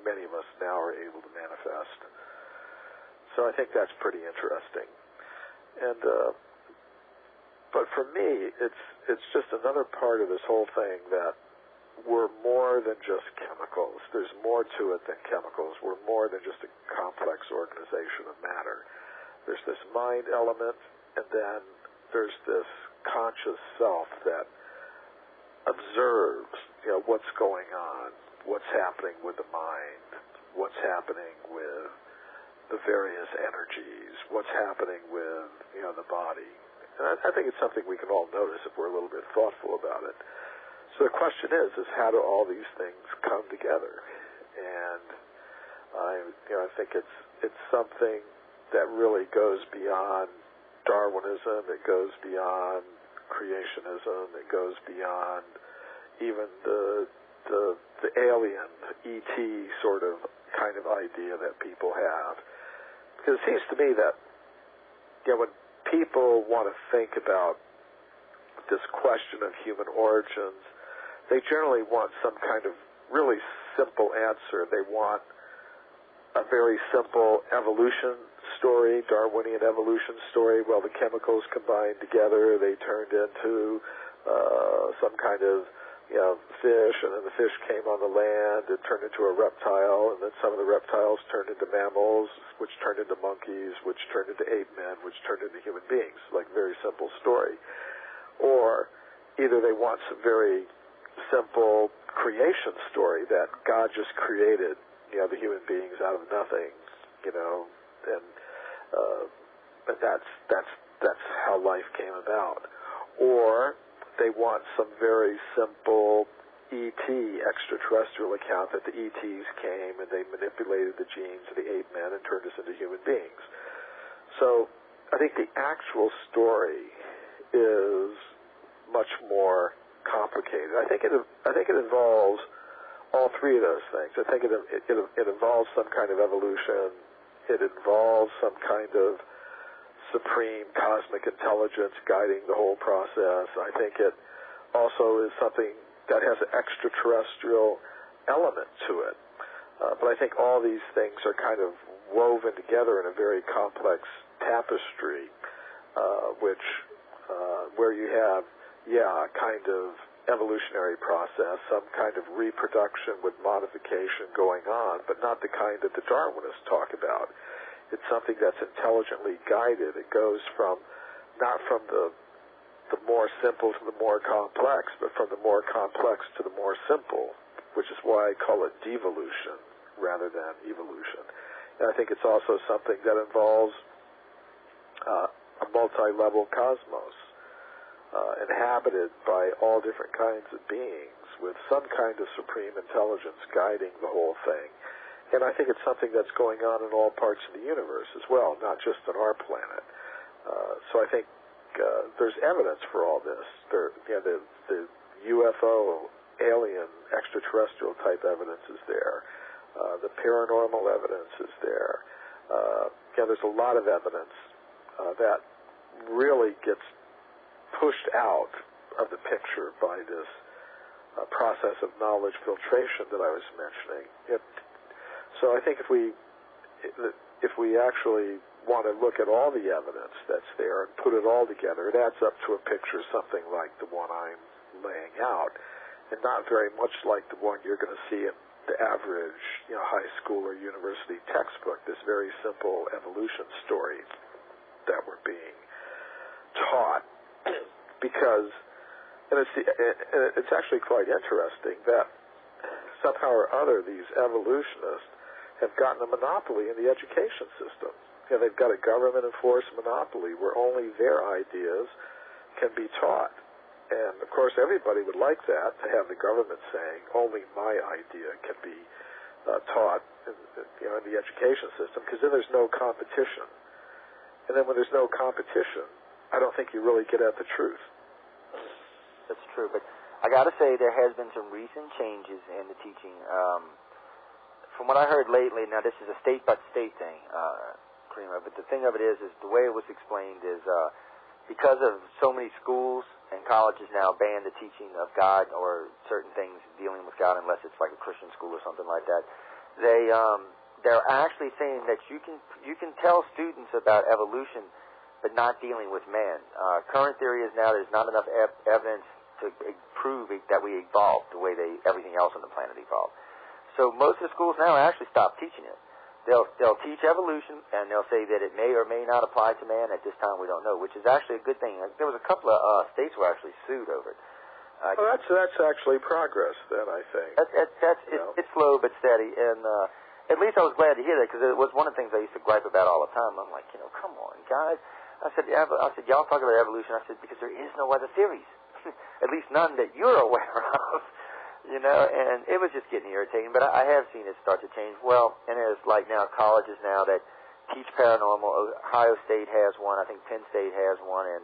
many of us now are able to manifest. So I think that's pretty interesting. And but for me, it's just another part of this whole thing that we're more than just chemicals. There's more to it than chemicals. We're more than just a complex organization of matter. There's this mind element, and then there's this conscious self that observes, what's going on, what's happening with the mind, what's happening with the various energies, what's happening with, the body. And I think it's something we can all notice if we're a little bit thoughtful about it. So the question is how do all these things come together? And I think it's something that really goes beyond Darwinism. It goes beyond creationism. It goes beyond even the alien ET sort of kind of idea that people have. Because it seems to me that when people want to think about this question of human origins, they generally want some kind of really simple answer. They want a very simple evolution story, Darwinian evolution story. Well, the chemicals combined together, they turned into some kind of fish, and then the fish came on the land and turned into a reptile, and then some of the reptiles turned into mammals, which turned into monkeys, which turned into ape men, which turned into human beings. Like, very simple story. Or either they want some very simple creation story that God just created, the human beings out of nothing, and that's how life came about. Or they want some very simple ET, extraterrestrial account that the ETs came and they manipulated the genes of the ape men and turned us into human beings. So I think the actual story is much more complicated. I think it involves all three of those things. I think it involves some kind of evolution. It involves some kind of supreme cosmic intelligence guiding the whole process. I think it also is something that has an extraterrestrial element to it. But I think all these things are kind of woven together in a very complex tapestry, where you have, a kind of evolutionary process, some kind of reproduction with modification going on, but not the kind that the Darwinists talk about. It's something that's intelligently guided. It goes not from the more simple to the more complex, but from the more complex to the more simple, which is why I call it devolution rather than evolution. And I think it's also something that involves a multi-level cosmos, inhabited by all different kinds of beings with some kind of supreme intelligence guiding the whole thing. And I think it's something that's going on in all parts of the universe as well, not just on our planet. So I think there's evidence for all this. The UFO, alien, extraterrestrial type evidence is there. The paranormal evidence is there. There's a lot of evidence that really gets pushed out of the picture by this process of knowledge filtration that I was mentioning. So I think if we actually want to look at all the evidence that's there and put it all together, it adds up to a picture something like the one I'm laying out, and not very much like the one you're going to see in the average, high school or university textbook. This very simple evolution story that we're being taught, because, and it's actually quite interesting that somehow or other these evolutionists have gotten a monopoly in the education system. They've got a government-enforced monopoly where only their ideas can be taught. And, of course, everybody would like that, to have the government saying, only my idea can be taught in the education system, because then there's no competition. And then when there's no competition, I don't think you really get at the truth. That's true, but I got to say there has been some recent changes in the teaching. From what I heard lately, now this is a state-by-state thing, Cremo, but the thing of it is the way it was explained is because of so many schools and colleges now ban the teaching of God or certain things dealing with God, unless it's like a Christian school or something like that, they're actually saying that you can tell students about evolution, but not dealing with man. Current theory is now there's not enough evidence to prove that we evolved the way everything else on the planet evolved. So most of the schools now actually stop teaching it. They'll teach evolution, and they'll say that it may or may not apply to man. At this time, we don't know, which is actually a good thing. There was a couple of states were actually sued over it. Well, that's actually progress, then, I think. It's slow but steady, and at least I was glad to hear that, because it was one of the things I used to gripe about all the time. I'm like, come on, guys. I said, y'all talk about evolution. I said, because there is no other theories, at least none that you're aware of. And it was just getting irritating, but I have seen it start to change. Well, and there's like now colleges now that teach paranormal. Ohio State has one. I think Penn State has one, and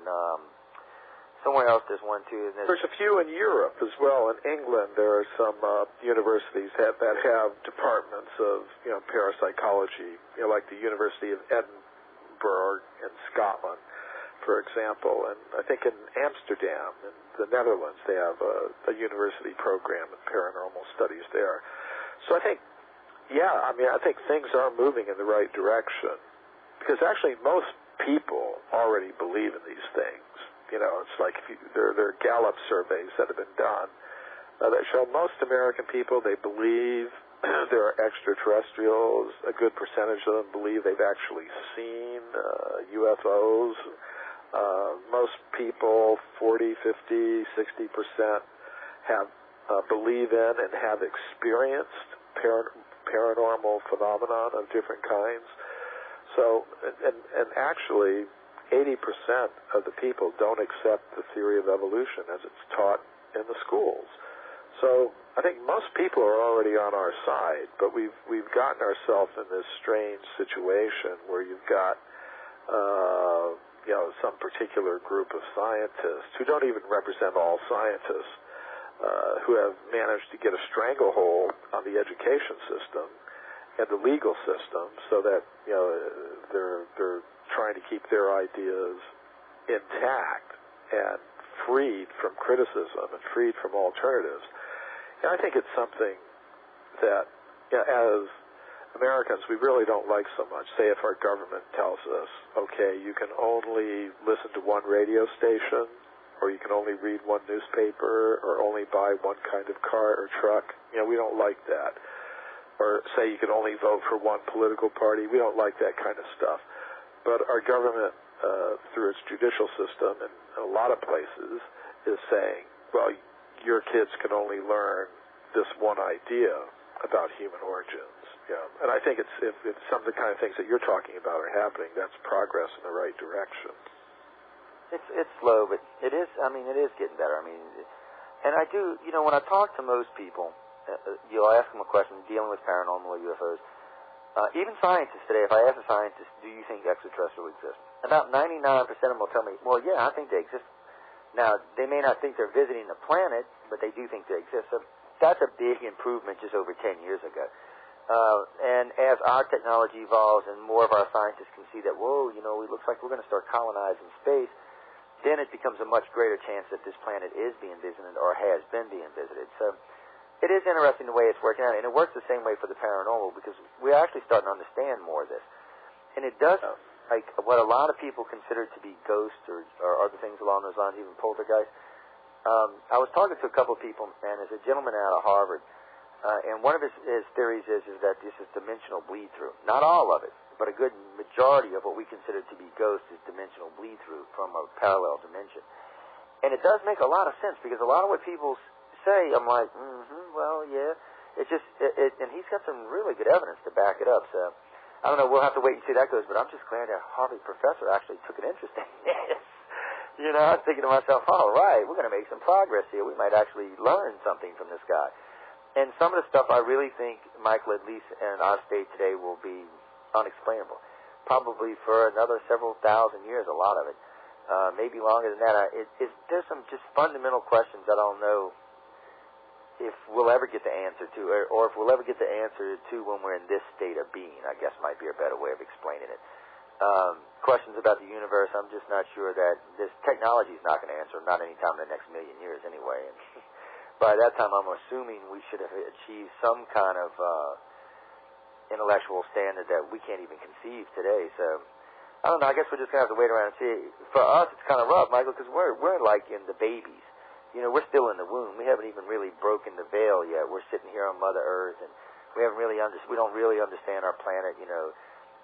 somewhere else there's one too. And there's a few in Europe as well. In England, there are some universities that have departments of parapsychology, like the University of Edinburgh in Scotland, for example, and I think in Amsterdam, in the Netherlands, they have a university program in paranormal studies there. So I think, I think things are moving in the right direction, because actually most people already believe in these things. It's like there are Gallup surveys that have been done that show most American people, they believe there are extraterrestrials. A good percentage of them believe they've actually seen UFOs. Most people, 40, 50, 60%, believe in and have experienced paranormal phenomenon of different kinds. So, and actually, 80% of the people don't accept the theory of evolution as it's taught in the schools. So I think most people are already on our side, but we've gotten ourselves in this strange situation where you've got some particular group of scientists who don't even represent all scientists, who have managed to get a stranglehold on the education system and the legal system, so that they're trying to keep their ideas intact and freed from criticism and freed from alternatives. And I think it's something that, as Americans, we really don't like so much. Say if our government tells us, okay, you can only listen to one radio station, or you can only read one newspaper, or only buy one kind of car or truck, we don't like that. Or say you can only vote for one political party, we don't like that kind of stuff. But our government, through its judicial system in a lot of places, is saying, well, your kids can only learn this one idea about human origins. And I think if some of the kind of things that you're talking about are happening, that's progress in the right direction. It's slow, but it is. It is getting better. And I do. When I talk to most people, you'll ask them a question dealing with paranormal or UFOs. Even scientists today, if I ask a scientist, do you think extraterrestrials exist? about 99% of them will tell me, well, yeah, I think they exist. Now, they may not think they're visiting the planet, but they do think they exist. So that's a big improvement just over 10 years ago. And as our technology evolves and more of our scientists can see that, whoa, you know, it looks like we're going to start colonizing space, then it becomes a much greater chance that this planet is being visited or has been being visited. So it is interesting the way it's working out, and it works the same way for the paranormal because we're actually starting to understand more of this. And it does, like what a lot of people consider to be ghosts or other things along those lines, even poltergeist. I was talking to a couple of people, and there's a gentleman out of Harvard, and one of his theories is that this is dimensional bleed-through. Not all of it, but a good majority of what we consider to be ghosts is dimensional bleed-through from a parallel dimension. And it does make a lot of sense because a lot of what people say, I'm like, well, yeah. It's just, and he's got some really good evidence to back it up. So I don't know. We'll have to wait and see how that goes. But I'm just glad that Harvard professor actually took an interest in this. You know, I was thinking to myself, all right, we're going to make some progress here. We might actually learn something from this guy. And some of the stuff I really think, Michael, at least in our state today, will be unexplainable. Probably for another several thousand years, a lot of it. Maybe longer than that. There's some just fundamental questions I don't know if we'll ever get the answer to, or if we'll ever get the answer to when we're in this state of being, I guess might be a better way of explaining it. Questions about the universe, I'm just not sure that this technology is not going to answer, not anytime in the next million years anyway. And by that time, I'm assuming we should have achieved some kind of intellectual standard that we can't even conceive today. So, I don't know, I guess we're just going to have to wait around and see. For us, it's kind of rough, Michael, because we're like in the babies. You know, we're still in the womb. We haven't even really broken the veil yet. We're sitting here on Mother Earth, and we don't really understand our planet. You know,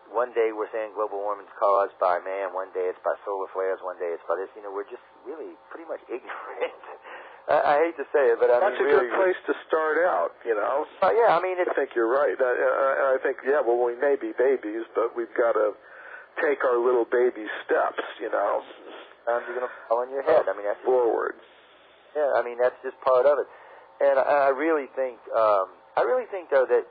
one day we're saying global warming is caused by man. One day it's by solar flares. One day it's by this. You know, we're just really pretty much ignorant. I hate to say it, but I mean, that's a good place to start out, you know. Yeah, I mean, I think you're right. I think, yeah, well, we may be babies, but we've got to take our little baby steps, you know. You're going to fall on your head. I mean, that's forward. Yeah, I mean, that's just part of it. And I really think though that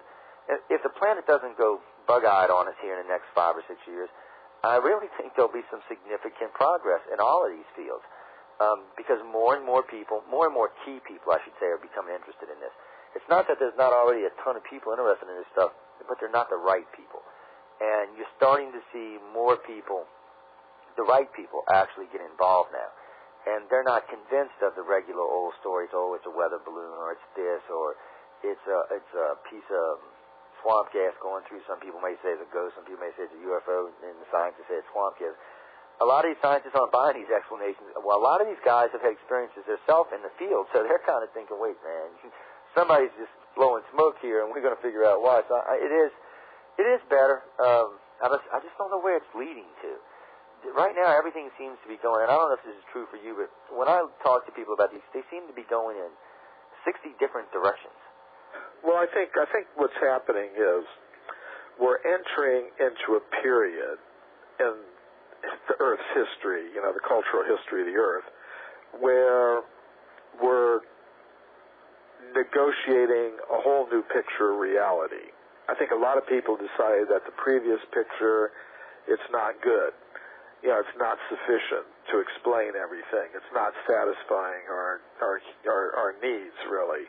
if the planet doesn't go bug-eyed on us here in the next 5 or 6 years, I really think there'll be some significant progress in all of these fields. Because more and more people, more and more key people, I should say, are becoming interested in this. It's not that there's not already a ton of people interested in this stuff, but they're not the right people. And you're starting to see more people, the right people, actually get involved now. And they're not convinced of the regular old stories, oh, it's a weather balloon, or it's this, or it's a piece of swamp gas going through. Some people may say it's a ghost, some people may say it's a UFO, and the scientists say it's swamp gas. A lot of these scientists aren't buying these explanations. Well, a lot of these guys have had experiences themselves in the field, so they're kind of thinking, wait, man, somebody's just blowing smoke here, and we're going to figure out why. So it is better. I just don't know where it's leading to. Right now, everything seems to be going, and I don't know if this is true for you, but when I talk to people about these, they seem to be going in 60 different directions. Well, I think what's happening is we're entering into a period in the Earth's history, you know, the cultural history of the Earth, where we're negotiating a whole new picture of reality. I think a lot of people decided that the previous picture, it's not good. You know, it's not sufficient to explain everything. It's not satisfying our needs, really.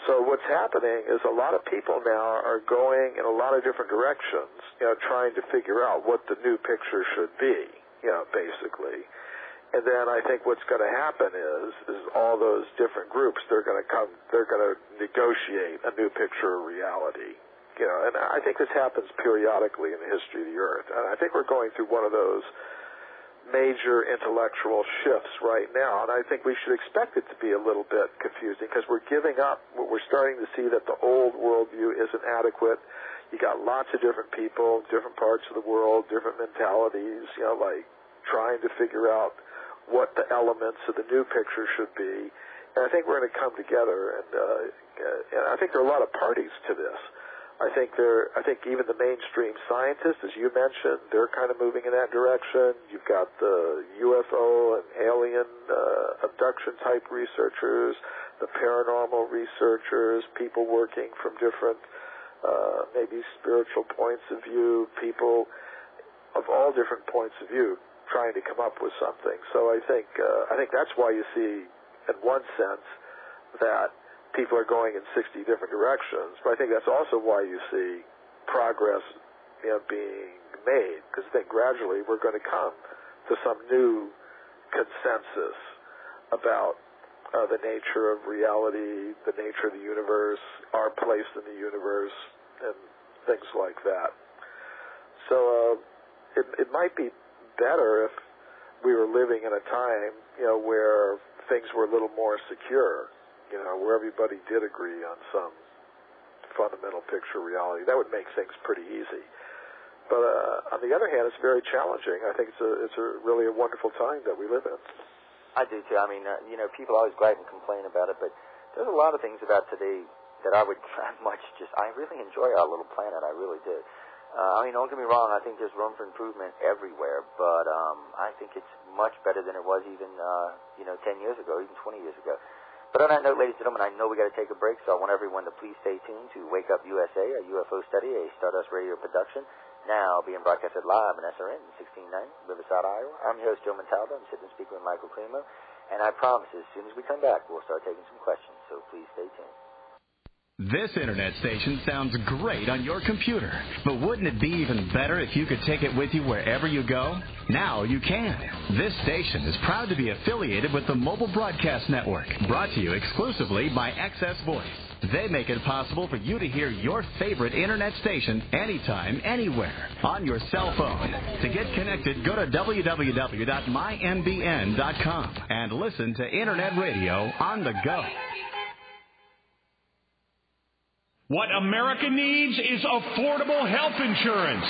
So what's happening is a lot of people now are going in a lot of different directions, you know, trying to figure out what the new picture should be, you know, basically. And then I think what's going to happen is all those different groups, they're going to negotiate a new picture of reality. You know, and I think this happens periodically in the history of the Earth. And I think we're going through one of those major intellectual shifts right now, and I think we should expect it to be a little bit confusing because we're giving up. We're starting to see that the old worldview isn't adequate. You got lots of different people, different parts of the world, different mentalities, you know, like trying to figure out what the elements of the new picture should be. And I think we're going to come together, and I think there are a lot of parties to this. I think even the mainstream scientists, as you mentioned, they're kind of moving in that direction. You've got the UFO and alien abduction type researchers, the paranormal researchers, people working from different maybe spiritual points of view, people of all different points of view trying to come up with something. So I think that's why you see, in one sense, that people are going in 60 different directions. But I think that's also why you see progress being made, because I think gradually we're going to come to some new consensus about the nature of reality, the nature of the universe, our place in the universe, and things like that. So it might be better if we were living in a time, where things were a little more secure, where everybody did agree on some fundamental picture of reality. That would make things pretty easy. But on the other hand, it's very challenging. I think it's really a wonderful time that we live in. I do too. I mean, people always gripe and complain about it, but there's a lot of things about today that I really enjoy our little planet. I really do. Don't get me wrong. I think there's room for improvement everywhere, but I think it's much better than it was even 10 years ago, even 20 years ago. But on that note, ladies and gentlemen, I know we got to take a break, so I want everyone to please stay tuned to Wake Up USA, a UFO Study, a Stardust Radio production, now being broadcasted live in SRN 1690, Riverside, Iowa. I'm your host, Joe Montaldo. I'm sitting and speaking with Michael Cremo, and I promise as soon as we come back, we'll start taking some questions, so please stay tuned. This internet station sounds great on your computer, but wouldn't it be even better if you could take it with you wherever you go? Now you can. This station is proud to be affiliated with the Mobile Broadcast Network, brought to you exclusively by Access Voice. They make it possible for you to hear your favorite internet station anytime, anywhere, on your cell phone. To get connected, go to www.mynbn.com and listen to Internet Radio on the go. What America needs is affordable health insurance.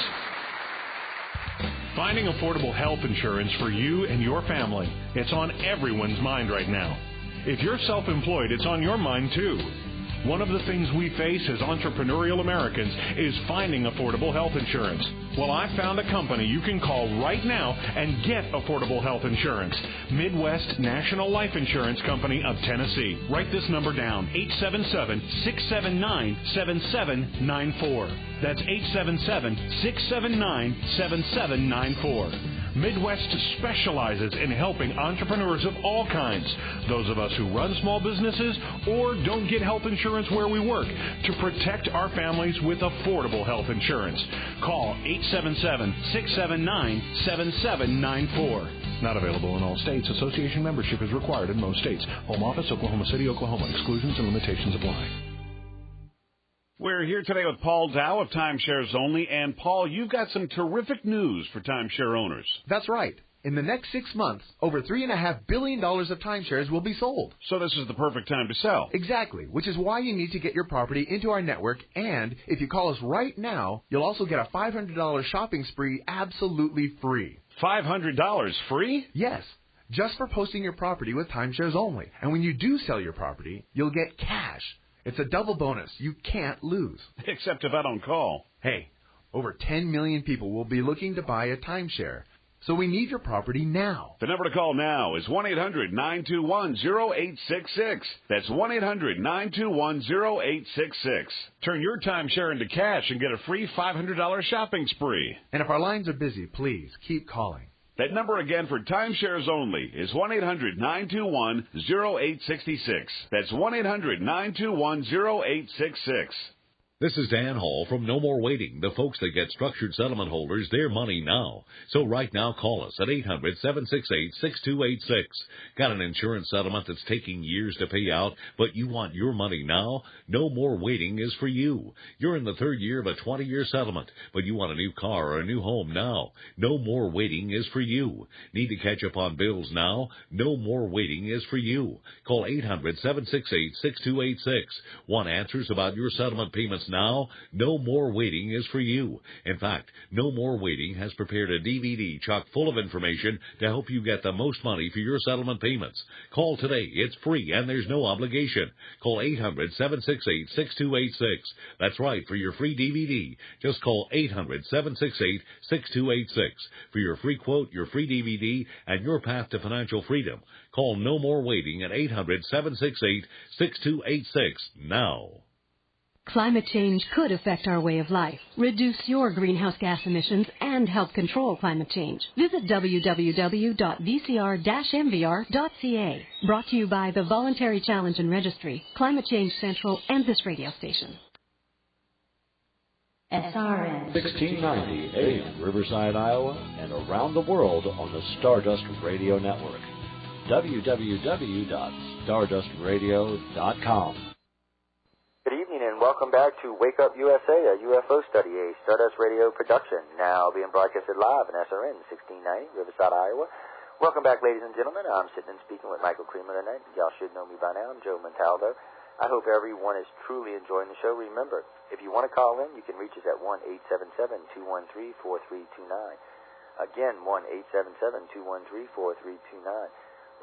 Finding affordable health insurance for you and your family, it's on everyone's mind right now. If you're self-employed, it's on your mind too. One of the things we face as entrepreneurial Americans is finding affordable health insurance. Well, I found a company you can call right now and get affordable health insurance. Midwest National Life Insurance Company of Tennessee. Write this number down, 877-679-7794. That's 877-679-7794. Midwest specializes in helping entrepreneurs of all kinds, those of us who run small businesses or don't get health insurance where we work, to protect our families with affordable health insurance. Call 877-679-7794. Not available in all states. Association membership is required in most states. Home office, Oklahoma City, Oklahoma. Exclusions and limitations apply. We're here today with Paul Dow of Timeshares Only. And, Paul, you've got some terrific news for timeshare owners. That's right. In the next 6 months, over $3.5 billion of timeshares will be sold. So this is the perfect time to sell. Exactly, which is why you need to get your property into our network. And if you call us right now, you'll also get a $500 shopping spree absolutely free. $500 free? Yes, just for posting your property with Timeshares Only. And when you do sell your property, you'll get cash. It's a double bonus you can't lose. Except if I don't call. Hey, over 10 million people will be looking to buy a timeshare. So we need your property now. The number to call now is 1-800-921-0866. That's 1-800-921-0866. Turn your timeshare into cash and get a free $500 shopping spree. And if our lines are busy, please keep calling. That number again for timeshares only is 1-800-921-0866. That's 1-800-921-0866. This is Dan Hall from No More Waiting, the folks that get structured settlement holders their money now. So right now, call us at 800-768-6286. Got an insurance settlement that's taking years to pay out, but you want your money now? No More Waiting is for you. You're in the third year of a 20-year settlement, but you want a new car or a new home now? No More Waiting is for you. Need to catch up on bills now? No More Waiting is for you. Call 800-768-6286. Want answers about your settlement payments now? No More Waiting is for you. In fact, No More Waiting has prepared a DVD chock full of information to help you get the most money for your settlement payments. Call today. It's free and there's no obligation. Call 800-768-6286. That's right, for your free DVD. Just call 800-768-6286. For your free quote, your free DVD, and your path to financial freedom. Call No More Waiting at 800-768-6286 now. Climate change could affect our way of life. Reduce your greenhouse gas emissions and help control climate change. Visit www.vcr-mvr.ca. Brought to you by the Voluntary Challenge and Registry, Climate Change Central, and this radio station. SRN 1690 AM, Riverside, Iowa, and around the world on the Stardust Radio Network. www.stardustradio.com. Good evening and welcome back to Wake Up USA, a UFO Study, a Stardust Radio production, now being broadcasted live in SRN 1690, Riverside, Iowa. Welcome back, ladies and gentlemen. I'm sitting and speaking with Michael Cremo tonight. Y'all should know me by now. I'm Joe Montaldo. I hope everyone is truly enjoying the show. Remember, if you want to call in, you can reach us at 1-877-213-4329. Again, 1-877-213-4329.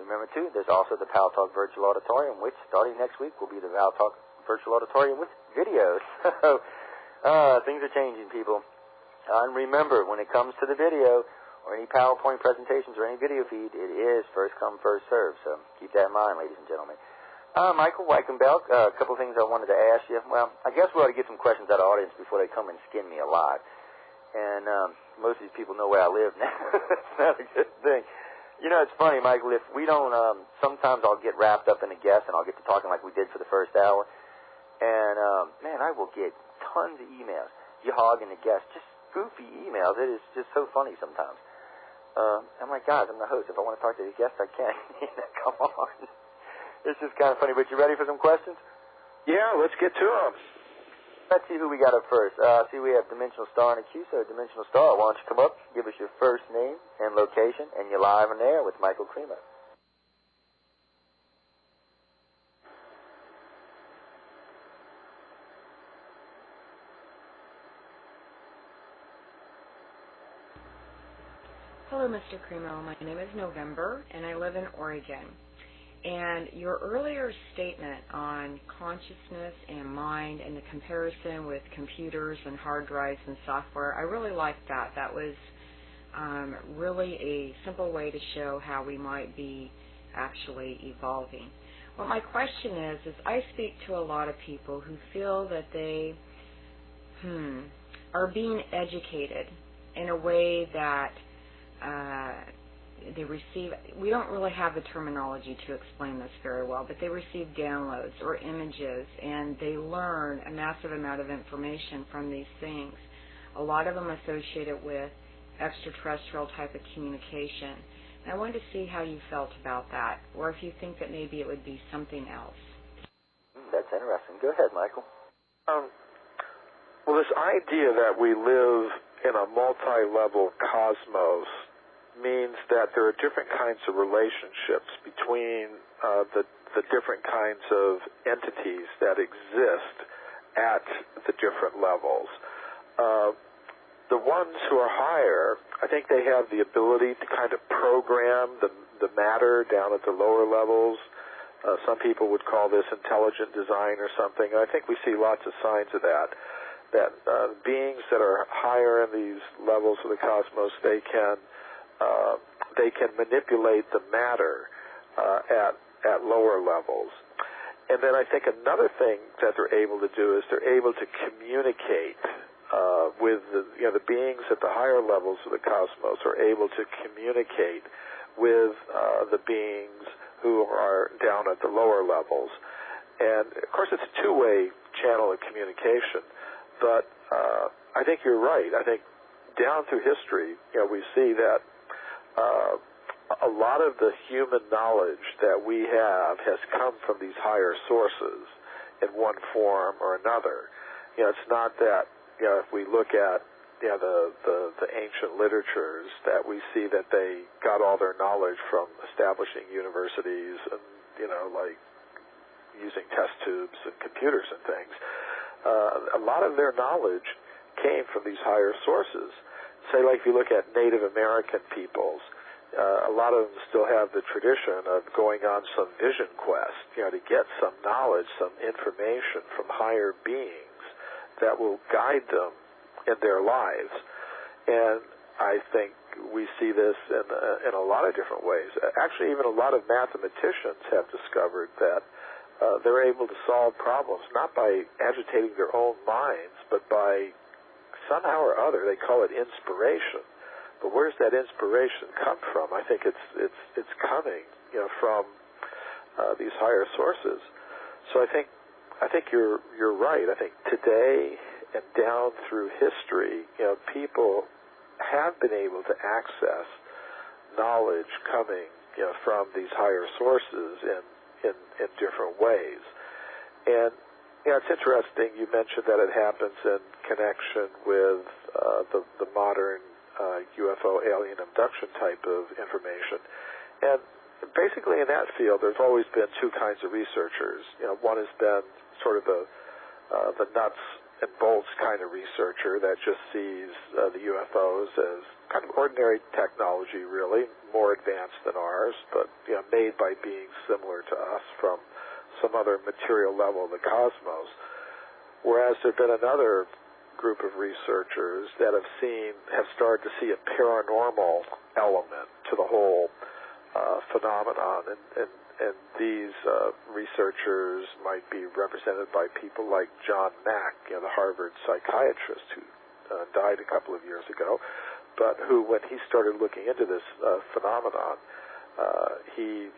Remember, too, there's also the Pal Talk Virtual Auditorium, which starting next week will be the Pal Talk Virtual Auditorium with videos. Things are changing, people. And remember, when it comes to the video or any PowerPoint presentations or any video feed, it is first come, first serve. So keep that in mind, ladies and gentlemen. Michael Weichenbelk, a couple of things I wanted to ask you. Well, I guess we ought to get some questions out of the audience before they come and skin me alive. And most of these people know where I live now. It's not a good thing. You know, it's funny, Michael, if we don't, sometimes I'll get wrapped up in a guest and I'll get to talking like we did for the first hour. And, man, I will get tons of emails. You hogging the guest, just goofy emails. It is just so funny sometimes. I'm like, guys, I'm the host. If I want to talk to the guest, I can. Come on. It's just kind of funny. But you ready for some questions? Yeah, let's get to them. Let's see who we got up first. See, we have Dimensional Star in the queue. So, Dimensional Star, why don't you come up, give us your first name and location, and you're live on air with Michael Cremo. Hello, Mr. Cremo. My name is November, and I live in Oregon. And your earlier statement on consciousness and mind and the comparison with computers and hard drives and software, I really liked that. That was really a simple way to show how we might be actually evolving. What my question is I speak to a lot of people who feel that they are being educated in a way that they receive, we don't really have the terminology to explain this very well, but they receive downloads or images, and they learn a massive amount of information from these things. A lot of them associated with extraterrestrial type of communication. And I wanted to see how you felt about that, or if you think that maybe it would be something else. That's interesting. Go ahead, Michael. Well, this idea that we live in a multi-level cosmos means that there are different kinds of relationships between the different kinds of entities that exist at the different levels. The ones who are higher, I think they have the ability to kind of program the matter down at the lower levels. Some people would call this intelligent design or something. I think we see lots of signs of that. That beings that are higher in these levels of the cosmos, they can manipulate the matter at lower levels. And then I think another thing that they're able to do is they're able to communicate with the beings at the higher levels of the cosmos are able to communicate with the beings who are down at the lower levels. And of course it's a two-way channel of communication, but I think you're right. I think down through history, we see that a lot of the human knowledge that we have has come from these higher sources in one form or another. It's not that, if we look at the ancient literatures, that we see that they got all their knowledge from establishing universities and, like using test tubes and computers and things. A lot of their knowledge came from these higher sources. Say, like, if you look at Native American peoples, a lot of them still have the tradition of going on some vision quest, to get some knowledge, some information from higher beings that will guide them in their lives. And I think we see this in a lot of different ways. Actually, even a lot of mathematicians have discovered that they're able to solve problems not by agitating their own minds, but by somehow or other, they call it inspiration. But where's that inspiration come from? I think it's coming, from these higher sources. So I think you're right. I think today and down through history, people have been able to access knowledge coming, from these higher sources in different ways. And it's interesting. You mentioned that it happens in connection with the modern UFO alien abduction type of information. And basically in that field, there's always been two kinds of researchers. One has been sort of the nuts and bolts kind of researcher that just sees the UFOs as kind of ordinary technology, really, more advanced than ours, but made by beings similar to us from some other material level of the cosmos. Whereas there's been another group of researchers that have started to see a paranormal element to the whole phenomenon, and these researchers might be represented by people like John Mack, the Harvard psychiatrist who died a couple of years ago, but who, when he started looking into this phenomenon, he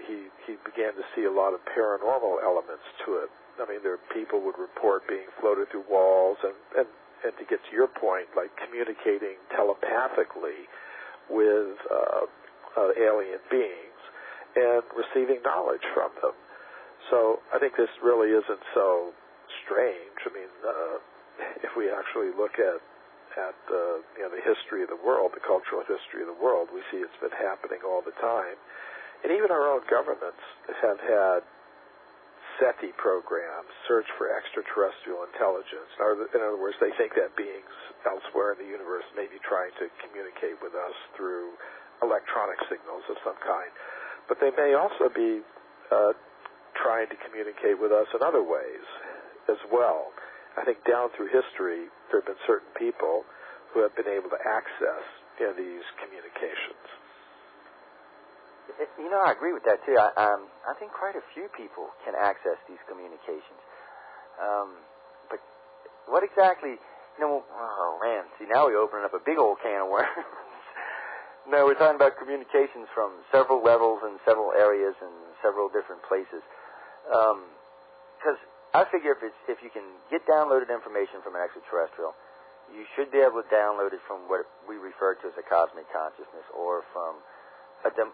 began to see a lot of paranormal elements to it. I mean, people would report being floated through walls, and to get to your point, like communicating telepathically with alien beings and receiving knowledge from them. So I think this really isn't so strange. I mean, if we actually look at the history of the world, the cultural history of the world, we see it's been happening all the time. And even our own governments have had SETI programs, search for extraterrestrial intelligence. In other words, they think that beings elsewhere in the universe may be trying to communicate with us through electronic signals of some kind. But they may also be trying to communicate with us in other ways as well. I think down through history, there have been certain people who have been able to access these communications. I agree with that, too. I think quite a few people can access these communications. But what exactly, oh, man, see, now we're opening up a big old can of worms. No, we're talking about communications from several levels and several areas and several different places. Because I figure if you can get downloaded information from an extraterrestrial, you should be able to download it from what we refer to as a cosmic consciousness, or from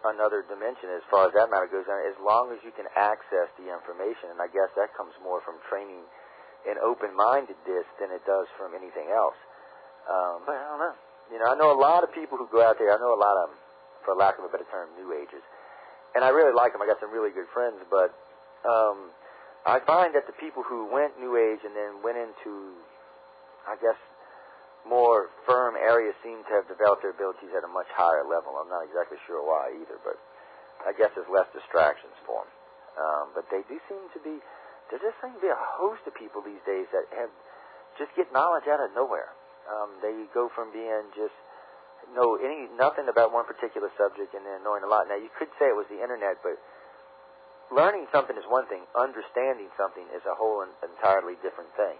another dimension, as far as that matter goes, as long as you can access the information. And I guess that comes more from training in open-mindedness than it does from anything else. But I don't know. I know a lot of people who go out there. I know a lot of them, for lack of a better term, New Agers. And I really like them. I got some really good friends. But I find that the people who went New Age and then went into, I guess, more firm areas seem to have developed their abilities at a much higher level. I'm not exactly sure why either, but I guess there's less distractions for them. But there just seems to be a host of people these days that just get knowledge out of nowhere. They go from being just nothing about one particular subject and then knowing a lot. Now, you could say it was the internet, but learning something is one thing. Understanding something is a whole entirely different thing.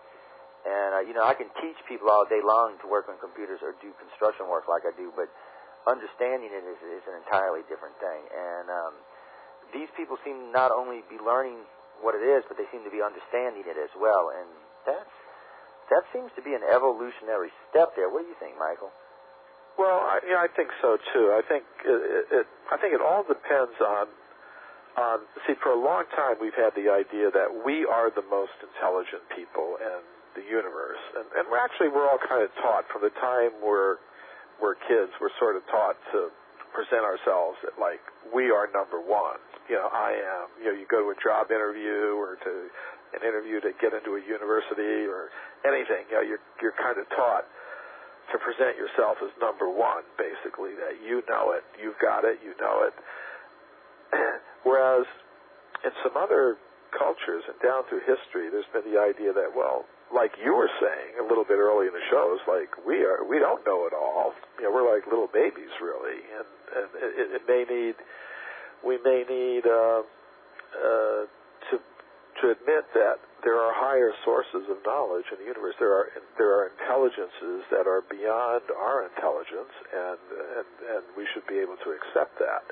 And, I can teach people all day long to work on computers or do construction work like I do, but understanding it is an entirely different thing. And these people seem to not only be learning what it is, but they seem to be understanding it as well. And that seems to be an evolutionary step there. What do you think, Michael? Well, I think so too. I think it all depends on. See, for a long time we've had the idea that we are the most intelligent people in the universe, and we're all kind of taught from the time we're kids. We're sort of taught to present ourselves at, like, we are number one. I am. You go to a job interview or to an interview to get into a university or anything. You're kind of taught to present yourself as number one, basically, that you know it, you've got it, you know it. Whereas in some other cultures and down through history, there's been the idea that, well, like you were saying a little bit early in the show, it's like we don't know it all. We're like little babies, really, and we may need to to admit that there are higher sources of knowledge in the universe. There are intelligences that are beyond our intelligence, and we should be able to accept that.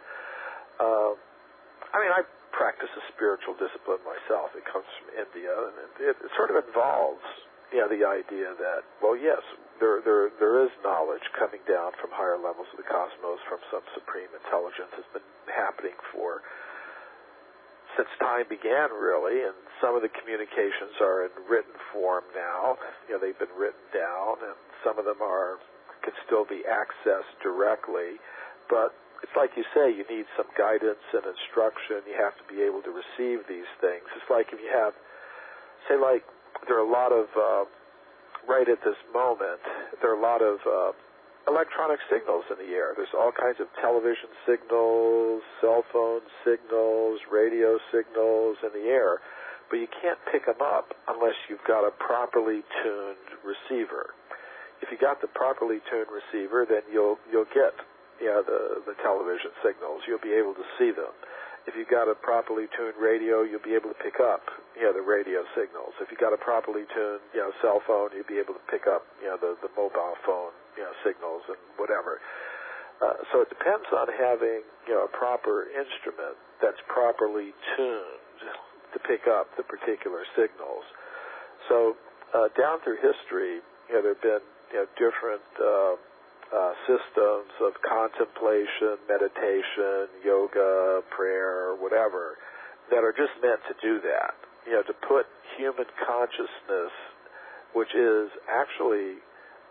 I practice a spiritual discipline myself. It comes from India, and it sort of involves, the idea that, well, yes, there is knowledge coming down from higher levels of the cosmos, from some supreme intelligence. It's been happening since time began, really, and some of the communications are in written form now. They've been written down, and some of them can still be accessed directly, but it's like you say, you need some guidance and instruction. You have to be able to receive these things. It's like if you have, say, like there are a lot of, right at this moment, there are a lot of electronic signals in the air. There's all kinds of television signals, cell phone signals, radio signals in the air, but you can't pick them up unless you've got a properly tuned receiver. If you got the properly tuned receiver, then you'll get the television signals. You'll be able to see them. If you've got a properly tuned radio, you'll be able to pick up, the radio signals. If you've got a properly tuned, cell phone, you'll be able to pick up, the mobile phone, signals and whatever. So it depends on having, a proper instrument that's properly tuned to pick up the particular signals. So down through history, there have been, different systems of contemplation, meditation, yoga, prayer, whatever, that are just meant to do that. To put human consciousness, which is actually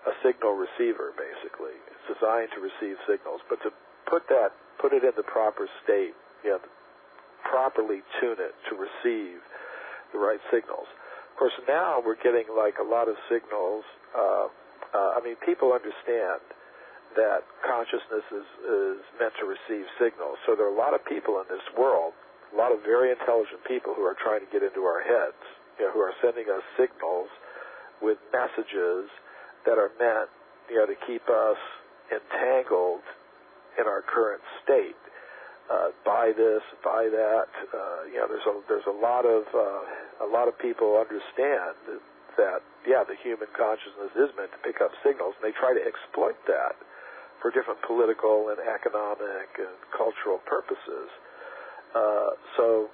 a signal receiver, basically. It's designed to receive signals, but to put it in the proper state, properly tune it to receive the right signals. Of course, now we're getting like a lot of signals. People understand that consciousness is meant to receive signals. So there are a lot of people in this world, a lot of very intelligent people who are trying to get into our heads, who are sending us signals with messages that are meant, to keep us entangled in our current state. Buy this, buy that. There's a lot of people understand that the human consciousness is meant to pick up signals, and they try to exploit that for different political and economic and cultural purposes. So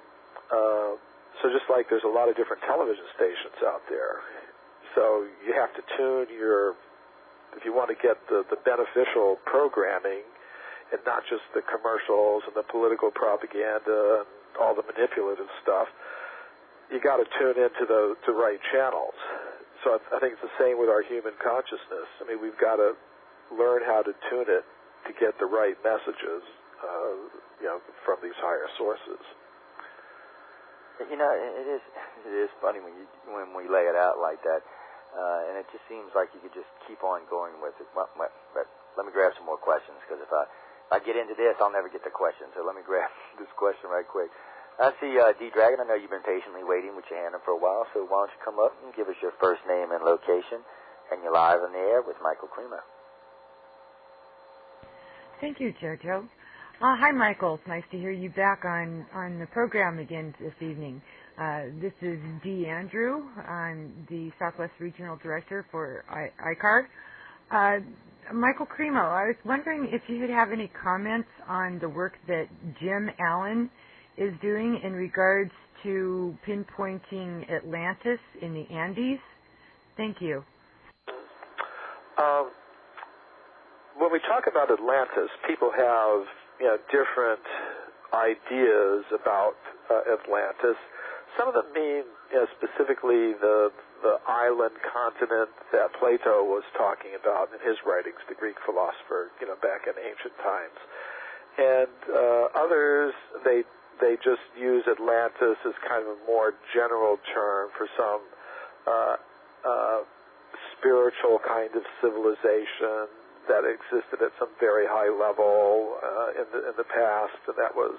just like there's a lot of different television stations out there, so you have to tune if you want to get the beneficial programming and not just the commercials and the political propaganda and all the manipulative stuff, you got to tune into the right channels. So I think it's the same with our human consciousness. We've got to learn how to tune it to get the right messages, from these higher sources. It is funny when we lay it out like that, and it just seems like you could just keep on going with it. But let me grab some more questions, because if I get into this, I'll never get the question. So let me grab this question right quick. I see D-Dragon. I know you've been patiently waiting with your hand up for a while, so why don't you come up and give us your first name and location, and you're live on the air with Michael Cremo. Thank you, Jojo. Hi, Michael. It's nice to hear you back on the program again this evening. This is D. Andrew. I'm the Southwest Regional Director for ICAR. Michael Cremo, I was wondering if you would have any comments on the work that Jim Allen is doing in regards to pinpointing Atlantis in the Andes. Thank you. When we talk about Atlantis, people have different ideas about Atlantis. Some of them mean specifically the island continent that Plato was talking about in his writings, the Greek philosopher, back in ancient times. And others, they just use Atlantis as kind of a more general term for some spiritual kind of civilization that existed at some very high level in the past, and that was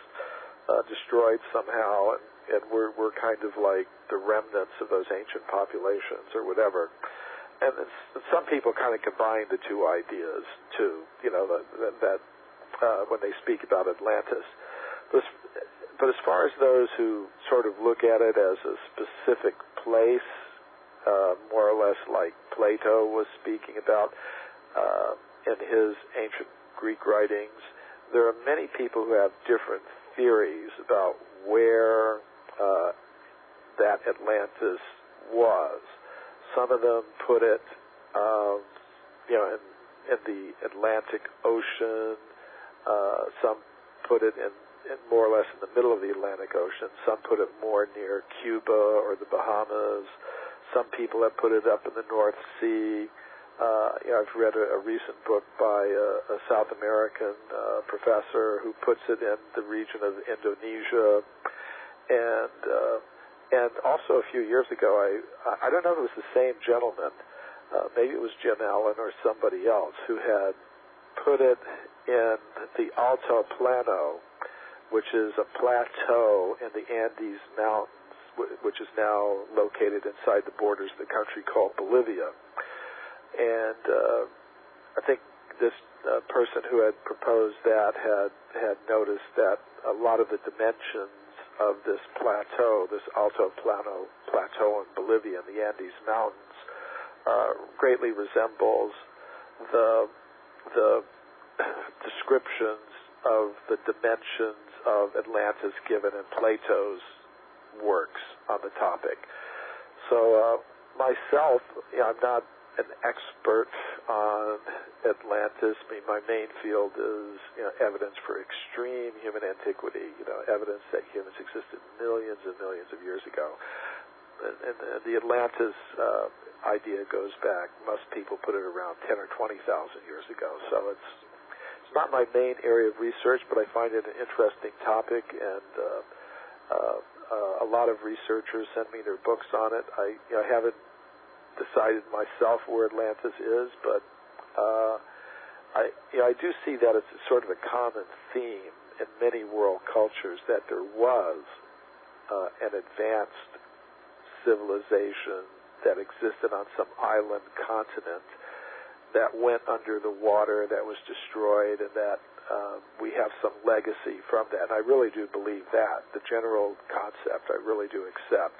destroyed somehow, and we're kind of like the remnants of those ancient populations or whatever. And some people kind of combine the two ideas too, that when they speak about Atlantis. But as far as those who sort of look at it as a specific place, more or less like Plato was speaking about in his ancient Greek writings, there are many people who have different theories about where that Atlantis was. Some of them put it, in the Atlantic Ocean. Some put it in more or less in the middle of the Atlantic Ocean. Some put it more near Cuba or the Bahamas. Some people have put it up in the North Sea. I've read a recent book by a South American professor who puts it in the region of Indonesia. And also a few years ago, I don't know if it was the same gentleman, maybe it was Jim Allen or somebody else, who had put it in the Alto Plano, which is a plateau in the Andes Mountains, which is now located inside the borders of the country called Bolivia. And I think this person who had proposed that had noticed that a lot of the dimensions of this plateau, this Alto Plano plateau in Bolivia in the Andes Mountains, greatly resembles the descriptions of the dimensions of Atlantis given in Plato's works on the topic. So myself, I'm not an expert on Atlantis. I mean, my main field is evidence for extreme human antiquity, evidence that humans existed millions and millions of years ago. And the Atlantis idea goes back, most people put it around 10 or 20,000 years ago. So it's not my main area of research, but I find it an interesting topic, and a lot of researchers send me their books on it. I haven't decided myself where Atlantis is, but I do see that it's sort of a common theme in many world cultures that there was an advanced civilization that existed on some island continent that went under the water, that was destroyed, and that we have some legacy from that. And I really do believe that. The general concept I really do accept.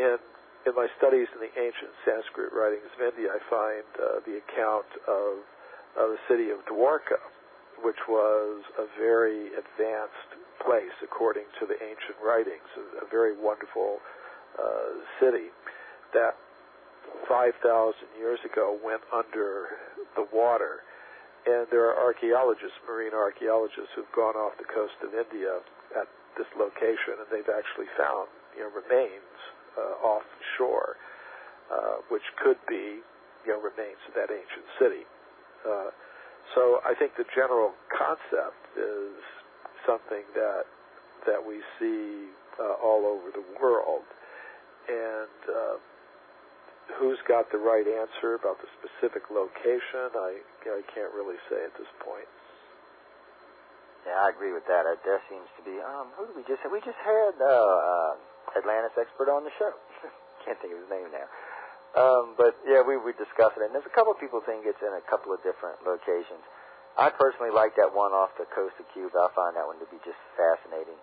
In my studies in the ancient Sanskrit writings of India, I find the account of the city of Dwarka, which was a very advanced place according to the ancient writings, a very wonderful city that 5,000 years ago went under the water. And there are archaeologists, marine archaeologists, who've gone off the coast of India at this location, and they've actually found remains offshore, which could be remains of that ancient city. So I think the general concept is something that we see all over the world. And who's got the right answer about the specific location, I can't really say at this point. Yeah, I agree with that. There seems to be, who did we just have? We just had Atlantis expert on the show. Can't think of his name now. But yeah, we discussed it, and there's a couple of people think it's in a couple of different locations. I personally like that one off the coast of Cuba. I find that one to be just fascinating.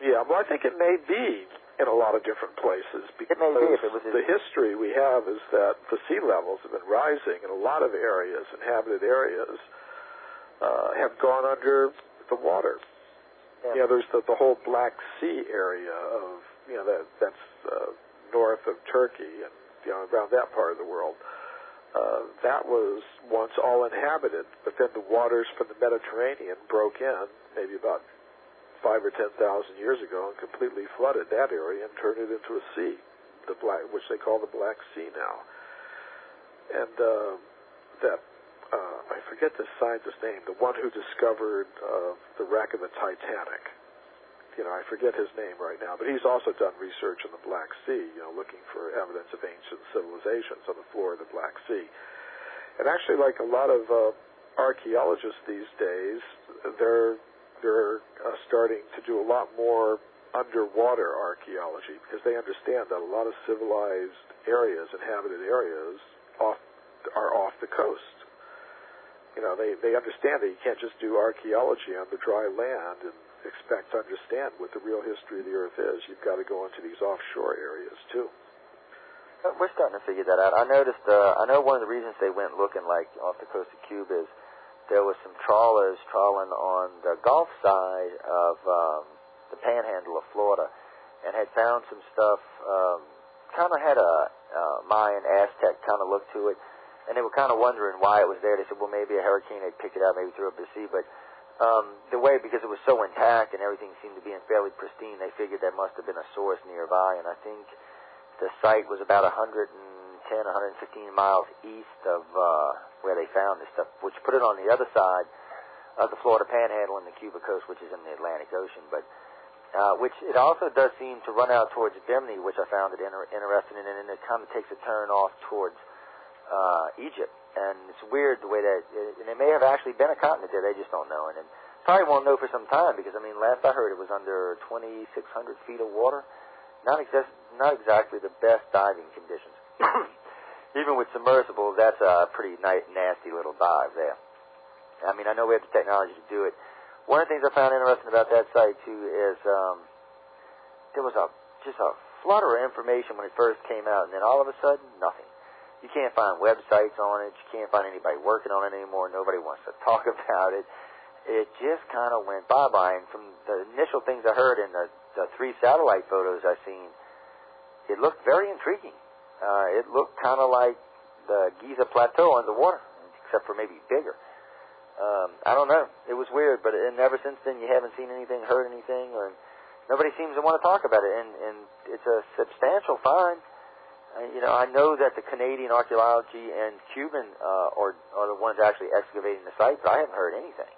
Yeah, well, I think it may be in a lot of different places, because the history we have is that the sea levels have been rising in a lot of areas, inhabited areas, have gone under the water. Yeah. There's the whole Black Sea area of, that's north of Turkey and, around that part of the world. That was once all inhabited, but then the waters from the Mediterranean broke in, maybe about 5,000 or 10,000 years ago, and completely flooded that area and turned it into a sea, which they call the Black Sea now. And I forget the scientist's name, the one who discovered the wreck of the Titanic. I forget his name right now, but he's also done research in the Black Sea, looking for evidence of ancient civilizations on the floor of the Black Sea. And actually, like a lot of archaeologists these days, they're starting to do a lot more underwater archaeology, because they understand that a lot of civilized areas, inhabited areas, are off the coast. They understand that you can't just do archaeology on the dry land and expect to understand what the real history of the Earth is, you've got to go into these offshore areas too. We're starting to figure that out. I noticed. I know one of the reasons they went looking like off the coast of Cuba is there was some trawlers trawling on the Gulf side of the Panhandle of Florida, and had found some stuff. Kind of had a Mayan, Aztec kind of look to it, and they were kind of wondering why it was there. They said, well, maybe a hurricane had picked it up, maybe threw it up the sea, but the way, because it was so intact and everything seemed to be in fairly pristine, they figured there must have been a source nearby, and I think the site was about 110, 115 miles east of where they found this stuff, which put it on the other side of the Florida Panhandle and the Cuba coast, which is in the Atlantic Ocean, but which it also does seem to run out towards Bimini, which I found it interesting, and then it kind of takes a turn off towards Egypt. And it's weird the way that, and it may have actually been a continent there, they just don't know. And probably won't know for some time, because, I mean, last I heard it was under 2,600 feet of water. Not exactly the best diving conditions. Even with submersibles, that's a pretty nasty little dive there. I mean, I know we have the technology to do it. One of the things I found interesting about that site, too, is there was just a flutter of information when it first came out, and then all of a sudden, nothing. You can't find websites on it. You can't find anybody working on it anymore. Nobody wants to talk about it. It just kind of went bye-bye. And from the initial things I heard in the 3 satellite photos I've seen, it looked very intriguing. It looked kind of like the Giza Plateau underwater, except for maybe bigger. I don't know. It was weird, but ever since then you haven't seen anything, heard anything, or nobody seems to want to talk about it. And it's a substantial find. I know that the Canadian archaeology and Cuban are the ones actually excavating the site, but I haven't heard anything.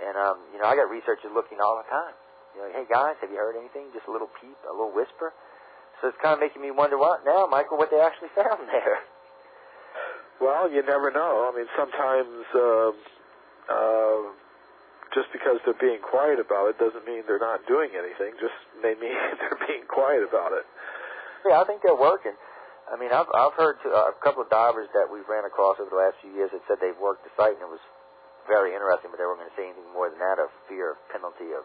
And, I got researchers looking all the time. Hey, guys, have you heard anything? Just a little peep, a little whisper. So it's kind of making me wonder what they actually found there. Well, you never know. I mean, sometimes just because they're being quiet about it doesn't mean they're not doing anything. Just may mean they're being quiet about it. Yeah, I think they're working. I mean, I've heard a couple of divers that we've ran across over the last few years that said they've worked the site, and it was very interesting, but they weren't going to say anything more than that of fear of penalty of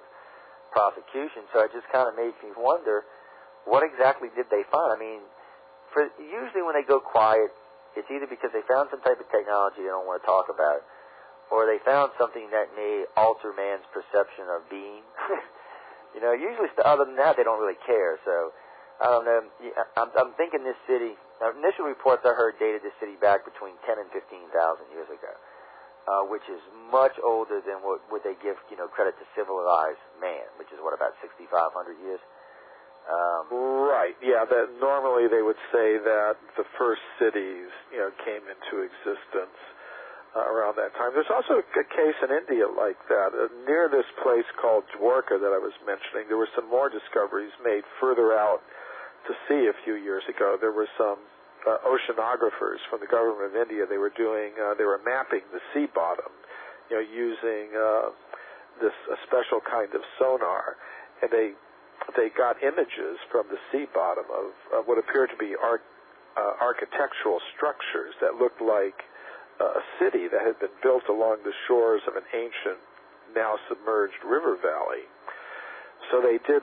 prosecution. So it just kind of made me wonder, what exactly did they find? I mean, usually when they go quiet, it's either because they found some type of technology they don't want to talk about, or they found something that may alter man's perception of being. Usually other than that, they don't really care. So I don't know. I'm thinking this city, initial reports I heard dated this city back between 10 and 15,000 years ago, which is much older than what they give, credit to civilized man, which is about 6,500 years. Right. Yeah. That normally they would say that the first cities, came into existence around that time. There's also a case in India like that. Near this place called Dwarka that I was mentioning, there were some more discoveries made further out to sea a few years ago. There were some oceanographers from the government of India. They were mapping the sea bottom, using a special kind of sonar, and they got images from the sea bottom of what appeared to be architectural structures that looked like a city that had been built along the shores of an ancient, now submerged river valley. So they did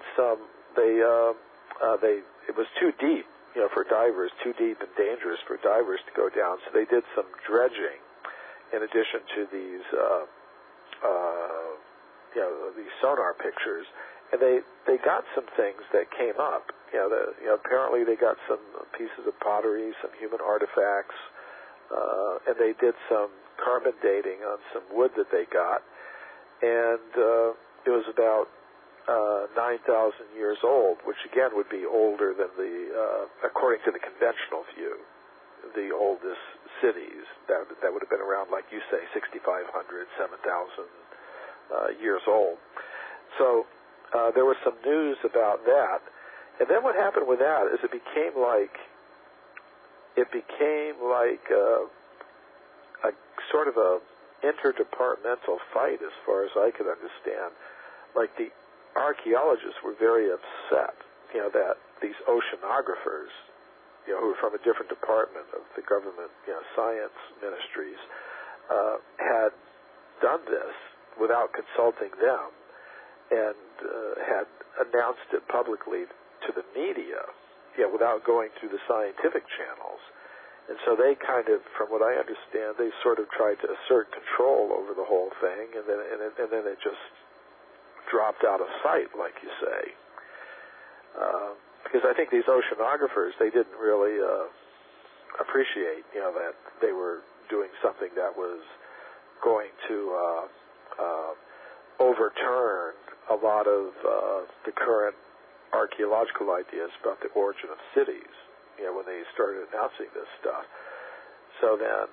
it was too deep, for divers, too deep and dangerous for divers to go down. So they did some dredging in addition to these sonar pictures, and they got some things that came up. Apparently they got some pieces of pottery, some human artifacts. And they did some carbon dating on some wood that they got, and it was about 9,000 years old, which again would be older than according to the conventional view, the oldest cities that would have been around, like you say, 6,500, 7,000 years old. So there was some news about that, and then what happened with that is it became like a sort of a interdepartmental fight, as far as I could understand. Like, the archaeologists were very upset, that these oceanographers, who were from a different department of the government, science ministries, had done this without consulting them. had announced it publicly to the media, without going through the scientific channels. And so they kind of, from what I understand, they sort of tried to assert control over the whole thing, and then it just dropped out of sight, like you say. Because I think these oceanographers, they didn't really appreciate, that they were doing something that was going to overturn a lot of the current archaeological ideas about the origin of cities, when they started announcing this stuff. So then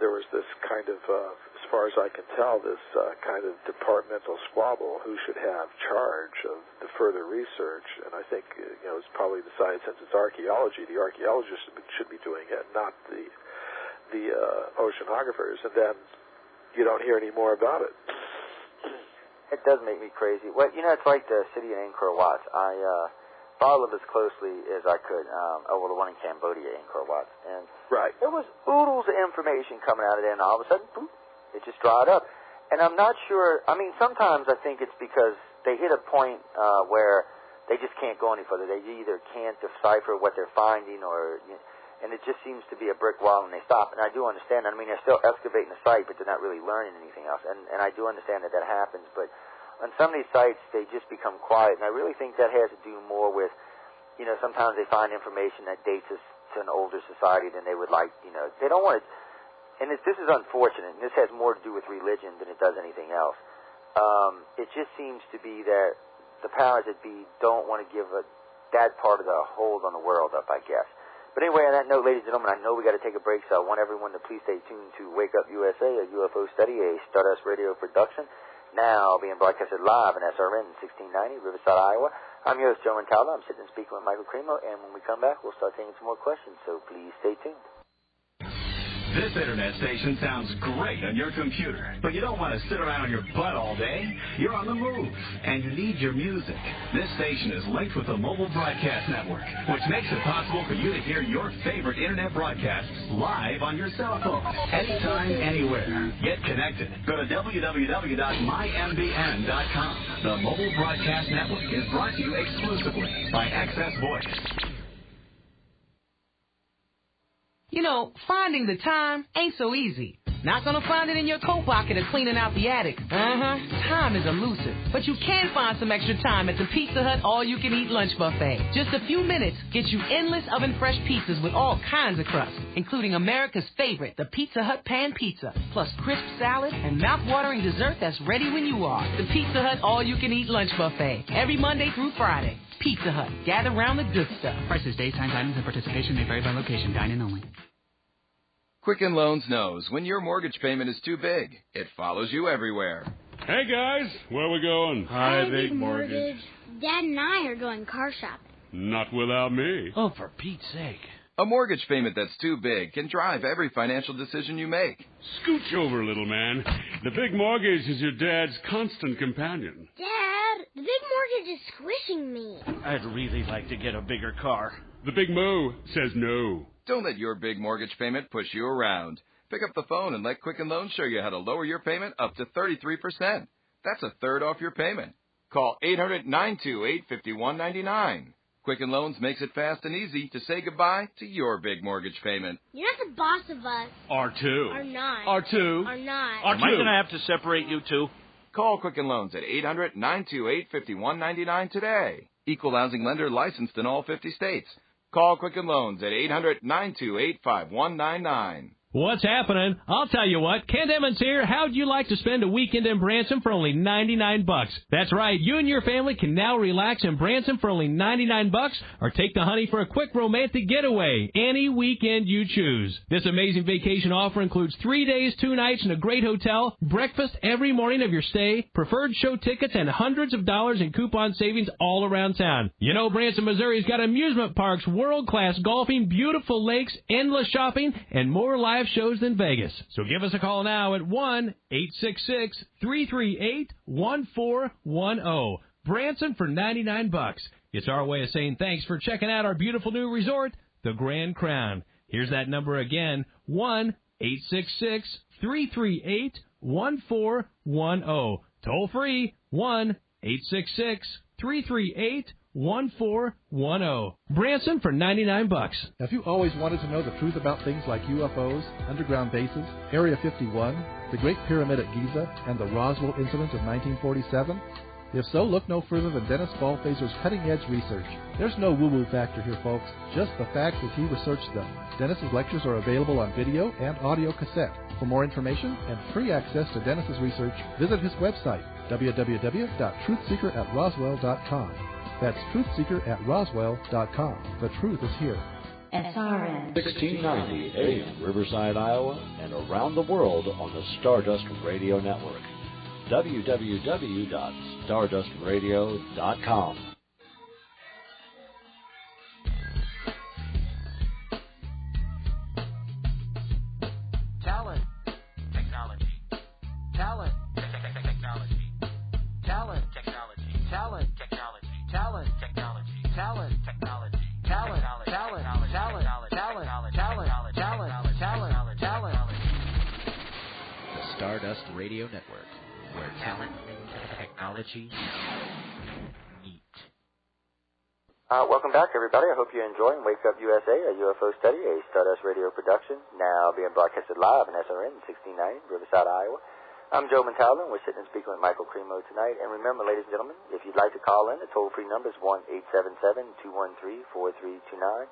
there was this kind of, as far as I can tell, this kind of departmental squabble who should have charge of the further research. And I think, it's probably decided since it's archaeology, the archaeologists should be doing it, not the oceanographers. And then you don't hear any more about it. It does make me crazy. Well, it's like the city in Angkor Wat. I followed as closely as I could. The one in Cambodia, Angkor Wat. And right. There was oodles of information coming out of there, and all of a sudden, boom, it just dried up. And I'm not sure. I mean, sometimes I think it's because they hit a point where they just can't go any further. They either can't decipher what they're finding, and it just seems to be a brick wall, and they stop. And I do understand. I mean, they're still excavating the site, but they're not really learning anything else. And I do understand that happens. But on some of these sites, they just become quiet. And I really think that has to do more with, sometimes they find information that dates us to an older society than they would like. They don't want to. And this is unfortunate. And this has more to do with religion than it does anything else. It just seems to be that the powers that be don't want to give that part of the hold on the world up, I guess. But anyway, on that note, ladies and gentlemen, I know we got to take a break, so I want everyone to please stay tuned to Wake Up USA, a UFO Study, a Stardust Radio production, now being broadcasted live on SRN 1690, Riverside, Iowa. I'm your host, Joe Montaldo. I'm sitting and speaking with Michael Cremo, and when we come back, we'll start taking some more questions, so please stay tuned. This internet station sounds great on your computer, but you don't want to sit around on your butt all day. You're on the move, and you need your music. This station is linked with the Mobile Broadcast Network, which makes it possible for you to hear your favorite internet broadcasts live on your cell phone, anytime, anywhere. Get connected. Go to www.mymbn.com. The Mobile Broadcast Network is brought to you exclusively by Access Voice. Finding the time ain't so easy. Not gonna find it in your coat pocket or cleaning out the attic. Time is elusive. But you can find some extra time at the Pizza Hut all-you-can-eat lunch buffet. Just a few minutes gets you endless oven-fresh pizzas with all kinds of crusts, including America's favorite, the Pizza Hut Pan Pizza, plus crisp salad and mouth-watering dessert that's ready when you are. The Pizza Hut all-you-can-eat lunch buffet, every Monday through Friday. Pizza Hut. Gather round the good stuff. Prices, days, times, items, and participation may vary by location. Dine-in only. Quicken Loans knows when your mortgage payment is too big, it follows you everywhere. Hey, guys, where we going? Hi, Big Mortgage. Dad and I are going car shopping. Not without me. Oh, for Pete's sake. A mortgage payment that's too big can drive every financial decision you make. Scooch over, little man. The Big Mortgage is your dad's constant companion. Dad, the Big Mortgage is squishing me. I'd really like to get a bigger car. The Big Mo says no. Don't let your big mortgage payment push you around. Pick up the phone and let Quicken Loans show you how to lower your payment up to 33%. That's a third off your payment. Call 800-928-5199. Quicken Loans makes it fast and easy to say goodbye to your big mortgage payment. You're not the boss of us. R2. Are not. R2. Are not. Am I going to have to separate you two? Call Quicken Loans at 800-928-5199 today. Equal housing lender licensed in all 50 states. Call Quicken Loans at 800-928-5199. What's happening? I'll tell you what. Ken Emmons here. How'd you like to spend a weekend in Branson for only $99? That's right. You and your family can now relax in Branson for only $99 or take the honey for a quick romantic getaway any weekend you choose. This amazing vacation offer includes 3 days, 2 nights in a great hotel, breakfast every morning of your stay, preferred show tickets, and hundreds of dollars in coupon savings all around town. You know Branson, Missouri's got amusement parks, world-class golfing, beautiful lakes, endless shopping, and more live shows than Vegas. So give us a call now at 1-866-338-1410. Branson for $99. It's our way of saying thanks for checking out our beautiful new resort, the Grand Crown. Here's that number again, 1-866-338-1410. Toll free, 1-866-338-1410. Branson for $99. Have you always wanted to know the truth about things like UFOs, underground bases, Area 51, the Great Pyramid at Giza, and the Roswell incident of 1947? If so, look no further than Dennis Ballfazer's cutting-edge research. There's no woo-woo factor here, folks, just the facts as he researched them. Dennis's lectures are available on video and audio cassette. For more information and free access to Dennis's research, visit his website, www.truthseeker@roswell.com. That's truthseeker@roswell.com. The truth is here. SRN 1690 AM, Riverside, Iowa, and around the world on the Stardust Radio Network. www.stardustradio.com. Talent, technology. Talent, technology. Talent, technology. Talent, technology. Talent, technology. Talent, technology. Talent, talent, talent, talent, talent, talent, talent, talent. The Stardust Radio Network, where talent and technology meet. Welcome back, everybody. I hope you're enjoying Wake Up USA, a UFO Study, a Stardust Radio production, now being broadcasted live in SRN 1690, Riverside, Iowa. I'm Joe Montaldo, and we're sitting and speaking with Michael Cremo tonight. And remember, ladies and gentlemen, if you'd like to call in, the toll-free number is 1-877-213-4329.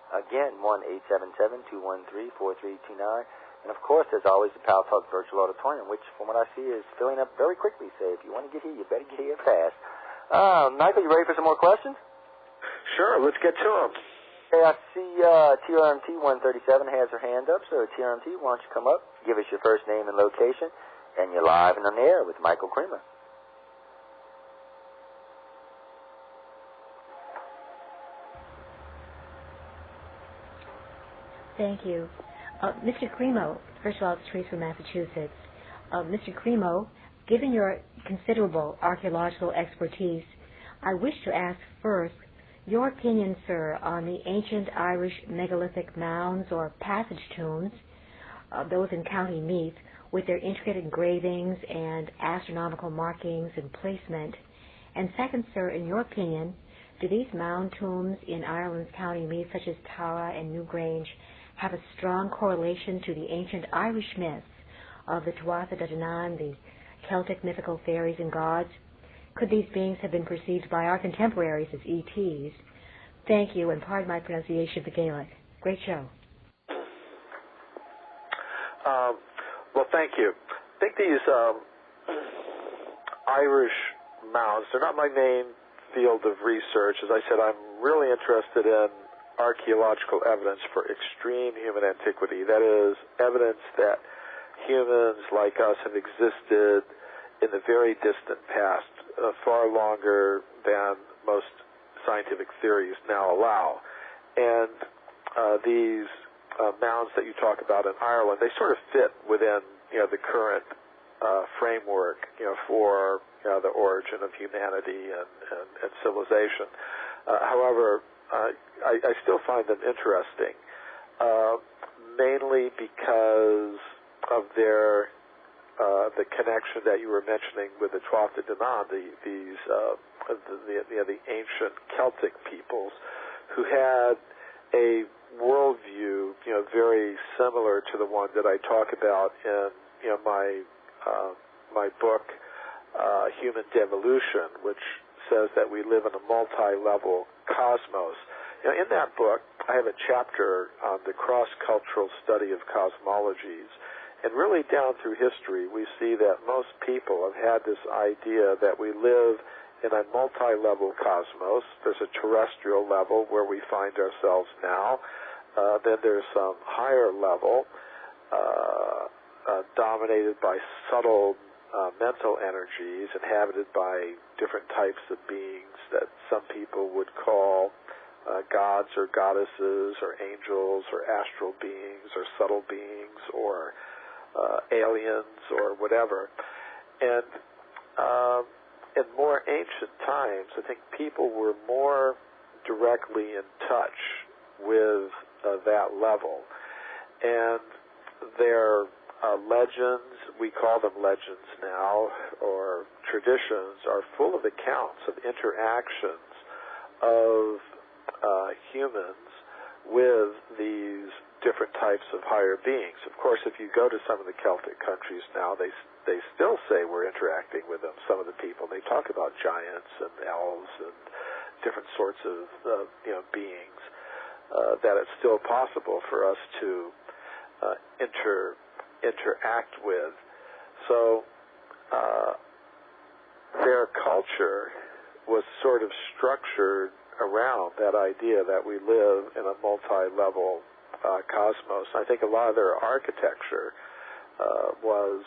Again, 1-877-213-4329. And, of course, there's always the Pal Talk Virtual Auditorium, which, from what I see, is filling up very quickly. So if you want to get here, you better get here fast. Michael, you ready for some more questions? Sure, let's get to them. Hey, I see TRMT 137 has her hand up. So, TRMT, why don't you come up, give us your first name and location, and you're live and on the air with Michael Cremo. Thank you. Mr. Cremo, first of all, it's Teresa from Massachusetts. Mr. Cremo, given your considerable archaeological expertise, I wish to ask first your opinion, sir, on the ancient Irish megalithic mounds or passage tombs, those in County Meath, with their intricate engravings and astronomical markings and placement. And second, sir, in your opinion, do these mound tombs in Ireland's County Meath, such as Tara and Newgrange, have a strong correlation to the ancient Irish myths of the Tuatha De Danann, the Celtic mythical fairies and gods? Could these beings have been perceived by our contemporaries as ETs? Thank you, and pardon my pronunciation of the Gaelic. Great show. Well, thank you. I think these Irish mounds, they're not my main field of research. As I said, I'm really interested in archaeological evidence for extreme human antiquity. That is, evidence that humans like us have existed in the very distant past, far longer than most scientific theories now allow. And these mounds that you talk about in Ireland, they sort of fit within the current framework for the origin of humanity and civilization. However, I still find them interesting, mainly because of their the connection that you were mentioning with the Tuatha De Danann, the ancient Celtic peoples, who had a worldview, very similar to the one that I talk about in my book, Human Devolution, which says that we live in a multi-level cosmos. In that book, I have a chapter on the cross-cultural study of cosmologies. And really down through history, we see that most people have had this idea that we live in a multi-level cosmos. There's a terrestrial level where we find ourselves now. Then there's some higher level dominated by subtle mental energies, inhabited by different types of beings that some people would call gods or goddesses or angels or astral beings or subtle beings or aliens or whatever. And in more ancient times, I think people were more directly in touch with that level. And their legends, we call them legends now, or traditions, are full of accounts of interactions of humans with these different types of higher beings. Of course, if you go to some of the Celtic countries now, they still say we're interacting with them, some of the people. They talk about giants and elves and different sorts of beings, that it's still possible for us to interact with. So their culture was sort of structured around that idea that we live in a multi-level cosmos. I think a lot of their architecture was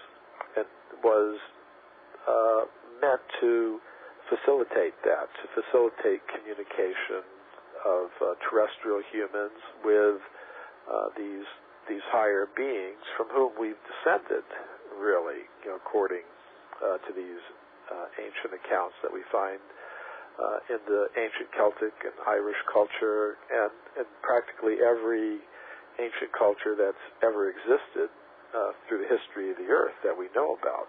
meant to facilitate that, to facilitate communication of terrestrial humans with these higher beings from whom we've descended, really, according to these ancient accounts that we find in the ancient Celtic and Irish culture, and practically every ancient culture that's ever existed through the history of the earth that we know about.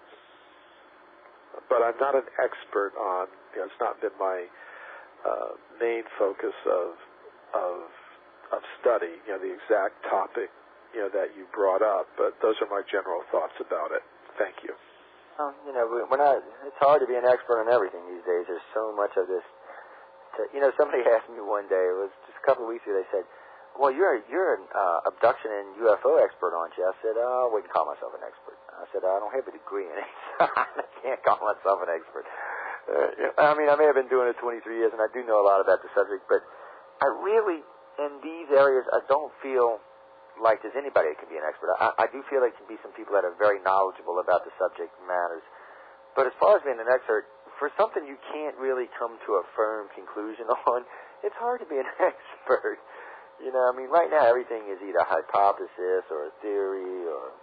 But I'm not an expert on, it's not been my main focus of study, the exact topic, that you brought up, but those are my general thoughts about it. Thank you. We're not, it's hard to be an expert on everything these days. There's so much of this. Somebody asked me one day, it was just a couple of weeks ago, they said, well, you're an abduction and UFO expert, aren't you? I said, I wouldn't call myself an expert. I said, I don't have a degree in it, so I can't call myself an expert. I may have been doing it 23 years, and I do know a lot about the subject, but I really, in these areas, I don't feel like there's anybody that can be an expert. I do feel there can be some people that are very knowledgeable about the subject matters. But as far as being an expert, for something you can't really come to a firm conclusion on, it's hard to be an expert. Right now everything is either a hypothesis or a theory or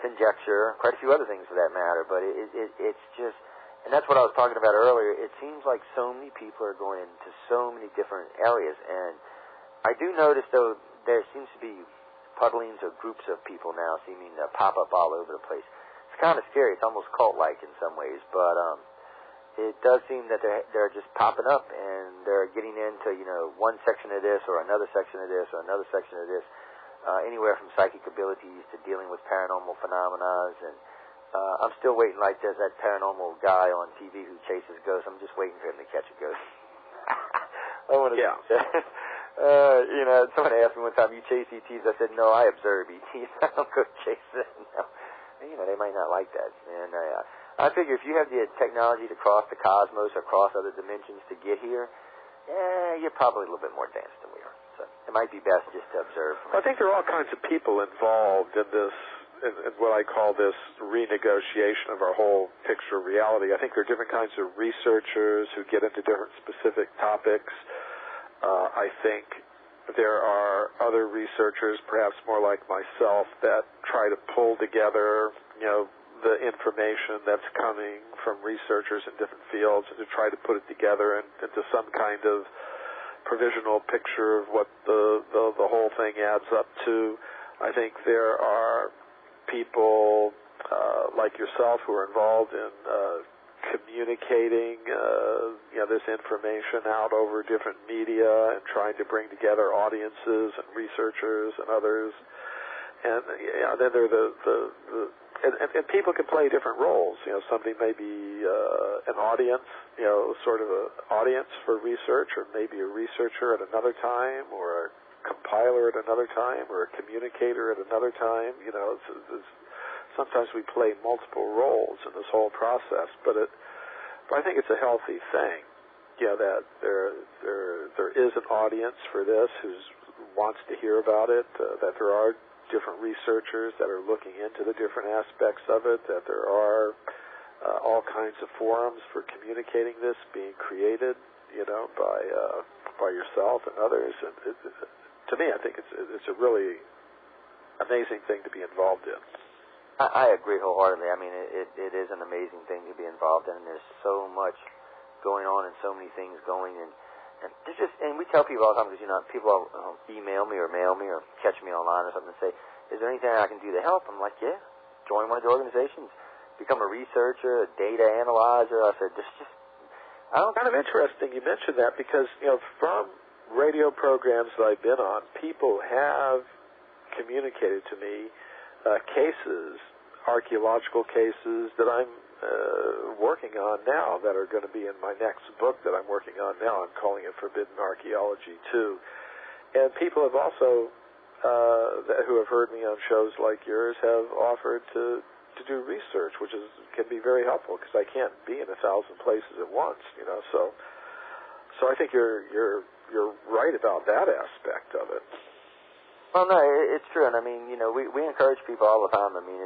conjecture, quite a few other things for that matter, but it's just, and that's what I was talking about earlier, it seems like so many people are going into so many different areas, and I do notice, though, there seems to be puddlings or groups of people now seeming to pop up all over the place. It's kind of scary. It's almost cult-like in some ways, but it does seem that they're just popping up, and they're getting into, one section of this or another section of this or another section of this, anywhere from psychic abilities to dealing with paranormal phenomena. And I'm still waiting, like there's that paranormal guy on TV who chases ghosts. I'm just waiting for him to catch a ghost. I want to someone asked me one time, you chase ETs? I said, no, I observe ETs. I don't go chase them. No. They might not like that. And I figure if you have the technology to cross the cosmos or cross other dimensions to get here, you're probably a little bit more advanced than we are. So it might be best just to observe. I think there are all kinds of people involved in this, in what I call this renegotiation of our whole picture of reality. I think there are different kinds of researchers who get into different specific topics. I think there are other researchers, perhaps more like myself, that try to pull together, the information that's coming from researchers in different fields and to try to put it together into some kind of provisional picture of what the whole thing adds up to. I think there are people like yourself who are involved in communicating this information out over different media and trying to bring together audiences and researchers and others. And then there are and people can play different roles. Somebody may be an audience, sort of an audience for research, or maybe a researcher at another time, or a compiler at another time, or a communicator at another time. Sometimes we play multiple roles in this whole process, but I think it's a healthy thing. That there is an audience for this who wants to hear about it. That there are different researchers that are looking into the different aspects of it. That there are all kinds of forums for communicating this being created, by yourself and others. And to me, I think it's a really amazing thing to be involved in. I agree wholeheartedly. It is an amazing thing to be involved in, and there's so much going on and so many things going, and we tell people all the time, because people email me or mail me or catch me online or something and say, is there anything I can do to help? I'm like, yeah, join one of the organizations, become a researcher, a data analyzer. I said, I don't. Kind of interesting you mentioned that because, from radio programs that I've been on, people have communicated to me cases, archaeological cases that I'm working on now that are going to be in my next book that I'm working on now. I'm calling it Forbidden Archaeology 2. And people have also, who have heard me on shows like yours, have offered to do research, which can be very helpful because I can't be in 1,000 places at once, So I think you're right about that aspect of it. Well, no, it's true, and I mean, we encourage people all the time. I mean,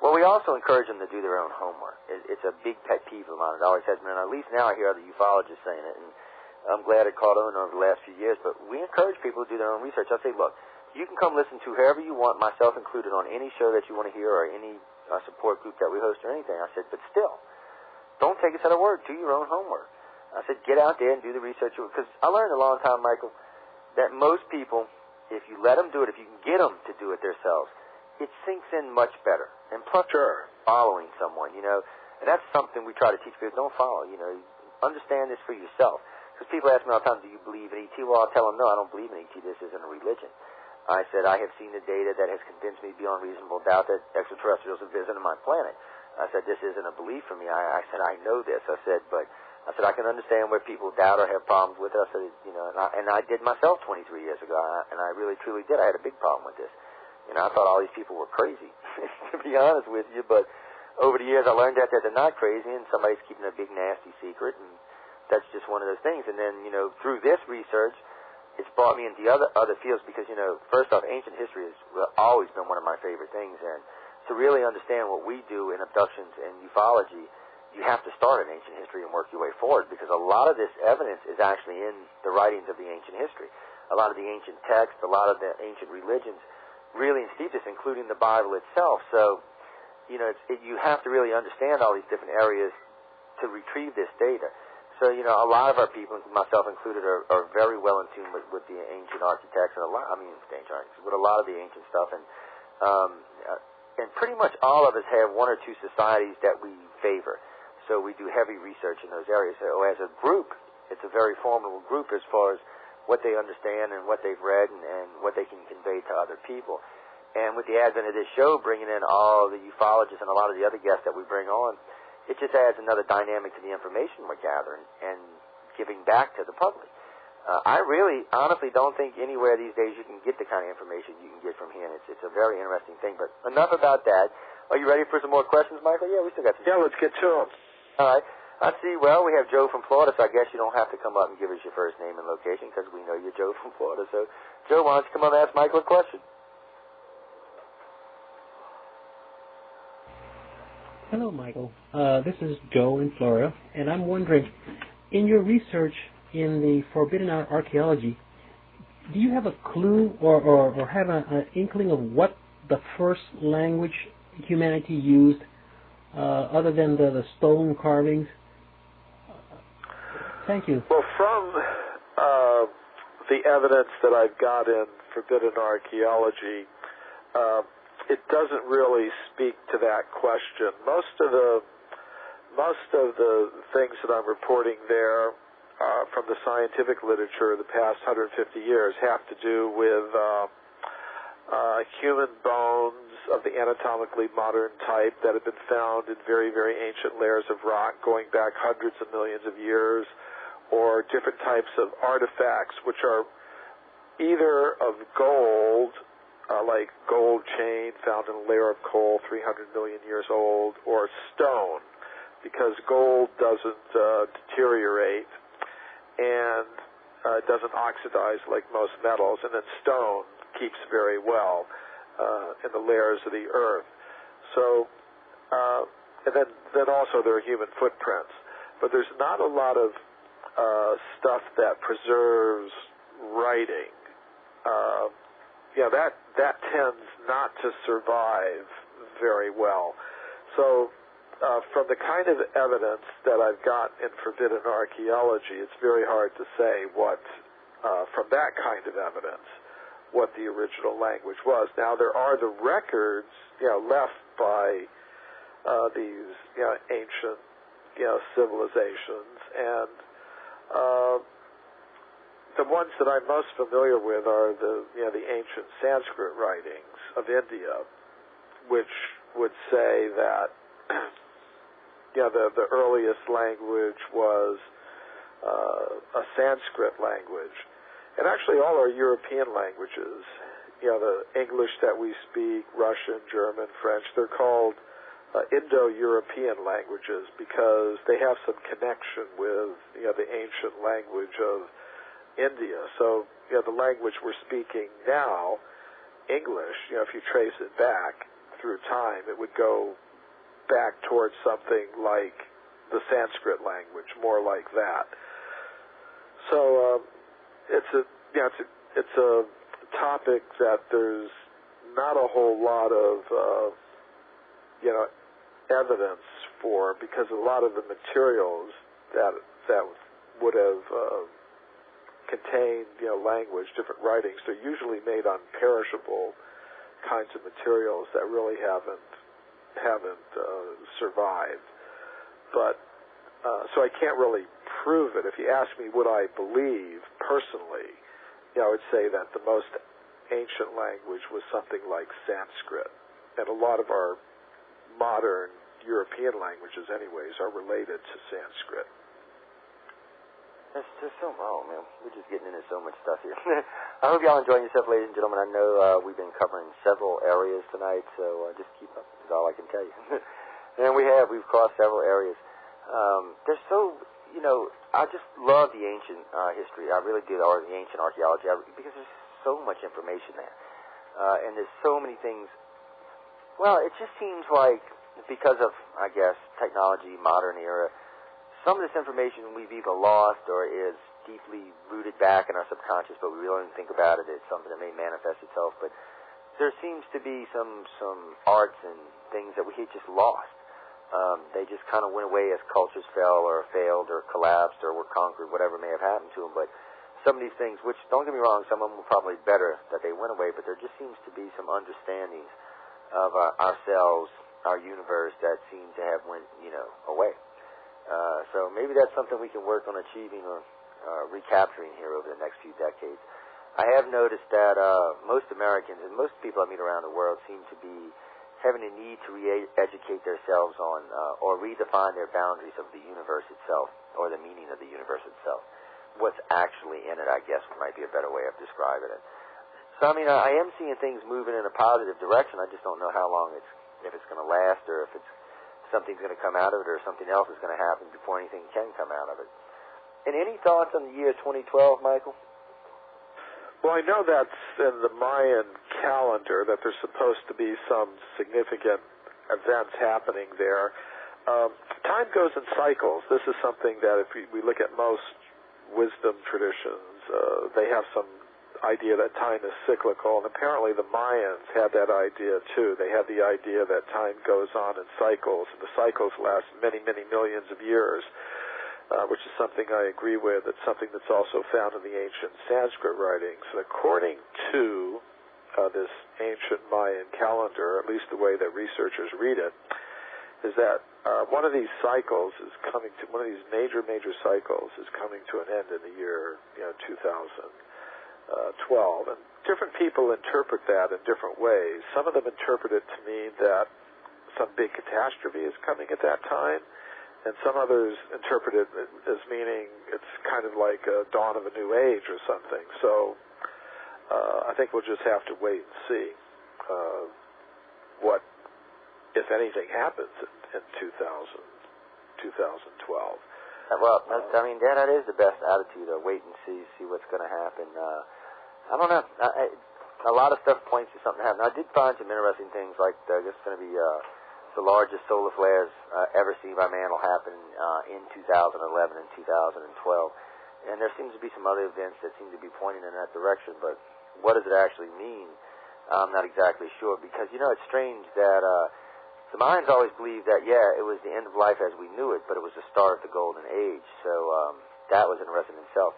we also encourage them to do their own homework. It's a big pet peeve of mine. It always has been. At least now I hear other ufologists saying it, and I'm glad it caught on over the last few years. But we encourage people to do their own research. I say, look, you can come listen to whoever you want, myself included, on any show that you want to hear or any support group that we host or anything. I said, but still, don't take us at our word. Do your own homework. I said, get out there and do the research. Because I learned a long time, Michael, that most people, if you let them do it, if you can get them to do it themselves, it sinks in much better. And plus, following someone, and that's something we try to teach people. Don't follow, understand this for yourself. Because people ask me all the time, do you believe in ET? Well, I'll tell them, no, I don't believe in ET. This isn't a religion. I said, I have seen the data that has convinced me beyond reasonable doubt that extraterrestrials have visited my planet. I said, this isn't a belief for me. I said, I know this. I said, I can understand where people doubt or have problems with it. I said, and I did myself 23 years ago, and I really, truly did. I had a big problem with this. I thought all these people were crazy, to be honest with you. But over the years, I learned that they're not crazy, and somebody's keeping a big, nasty secret, and that's just one of those things. And then, through this research, it's brought me into other fields because, first off, ancient history has always been one of my favorite things. And to really understand what we do in abductions and ufology, you have to start in ancient history and work your way forward because a lot of this evidence is actually in the writings of the ancient history. A lot of the ancient texts, a lot of the ancient religions really instead this, including the Bible itself. So, you have to really understand all these different areas to retrieve this data. So, a lot of our people, myself included, are very well in tune with the ancient architects and with a lot of the ancient stuff. And pretty much all of us have one or two societies that we favor. So we do heavy research in those areas. So as a group, it's a very formidable group as far as what they understand and what they've read and what they can convey to other people. And with the advent of this show, bringing in all the ufologists and a lot of the other guests that we bring on, it just adds another dynamic to the information we're gathering and giving back to the public. I really, honestly don't think anywhere these days you can get the kind of information you can get from here. And it's a very interesting thing. But enough about that. Are you ready for some more questions, Michael? Yeah, we still got some. Yeah, let's get to them. All right. I see. Well, we have Joe from Florida, so I guess you don't have to come up and give us your first name and location because we know you're Joe from Florida. So, Joe, why don't you come up and ask Michael a question? Hello, Michael. This is Joe in Florida, and I'm wondering, in your research in the Forbidden Archaeology, do you have a clue or have an inkling of what the first language humanity used other than the stone carvings? Thank you. Well, from the evidence that I've got in Forbidden Archaeology, it doesn't really speak to that question. Most of the things that I'm reporting there from the scientific literature of the past 150 years have to do with human bones of the anatomically modern type that have been found in very, very ancient layers of rock going back hundreds of millions of years, or different types of artifacts which are either of gold, like gold chain found in a layer of coal 300 million years old, or stone, because gold doesn't deteriorate and doesn't oxidize like most metals, and then stone keeps very well in the layers of the earth. So, and then also there are human footprints, but there's not a lot of stuff that preserves writing. That tends not to survive very well. So from the kind of evidence that I've got in Forbidden Archaeology, it's very hard to say what, from that kind of evidence, what the original language was. Now, there are the records, left by these, ancient, civilizations, and the ones that I'm most familiar with are the ancient Sanskrit writings of India, which would say that, the earliest language was a Sanskrit language. And actually all our European languages, the English that we speak, Russian, German, French, they're called Indo-European languages because they have some connection with, the ancient language of India. So, the language we're speaking now, English, if you trace it back through time, it would go back towards something like the Sanskrit language, more like that. So, it's a topic that there's not a whole lot of, evidence for, because a lot of the materials that would have contained, language, different writings, they're usually made on perishable kinds of materials that really haven't survived. But so I can't really prove it. If you ask me what I believe personally, I would say that the most ancient language was something like Sanskrit, and a lot of our modern European languages, anyways, are related to Sanskrit. That's just so man. We're just getting into so much stuff here. I hope y'all enjoying yourself, ladies and gentlemen. I know we've been covering several areas tonight, so just keep up. That's all I can tell you. And we've crossed several areas. There's so, I just love the ancient history. I really do, or the ancient archaeology, because there's so much information there. And there's so many things. Well, it just seems like because of, I guess, technology, modern era, some of this information we've either lost or is deeply rooted back in our subconscious, but we really don't think about it. It's something that may manifest itself. But there seems to be some arts and things that we had just lost. They just kind of went away as cultures fell or failed or collapsed or were conquered, whatever may have happened to them. But some of these things, which, don't get me wrong, some of them were probably better that they went away, but there just seems to be some understandings of ourselves, our universe, that seem to have went, away. So maybe that's something we can work on achieving or recapturing here over the next few decades. I have noticed that most Americans and most people I meet around the world seem to be having a need to re-educate themselves on or redefine their boundaries of the universe itself, or the meaning of the universe itself. What's actually in it, I guess, might be a better way of describing it. So, I am seeing things moving in a positive direction. I just don't know how long if it's going to last, or if something's going to come out of it, or something else is going to happen before anything can come out of it. And any thoughts on the year 2012, Michael? Well, I know that's in the Mayan calendar, that there's supposed to be some significant events happening there. Time goes in cycles. This is something that if we look at most wisdom traditions, they have some idea that time is cyclical, and apparently the Mayans had that idea too. They had the idea that time goes on in cycles, and the cycles last many, many millions of years, which is something I agree with. It's something that's also found in the ancient Sanskrit writings. And according to this ancient Mayan calendar, at least the way that researchers read it, is that one of these cycles is coming to, one of these major cycles is coming to an end in the year 2012. And different people interpret that in different ways. Some of them interpret it to mean that some big catastrophe is coming at that time, and some others interpret it as meaning it's kind of like a dawn of a new age or something. So I think we'll just have to wait and see what, if anything, happens in 2012. Well, that is the best attitude, wait and see what's going to happen. I don't know. A lot of stuff points to something happening. I did find some interesting things, like there's going to be the largest solar flares ever seen by man will happen in 2011 and 2012. And there seems to be some other events that seem to be pointing in that direction, but what does it actually mean? I'm not exactly sure, because, it's strange that the Mayans always believed that, it was the end of life as we knew it, but it was the start of the golden age. So that was interesting in itself.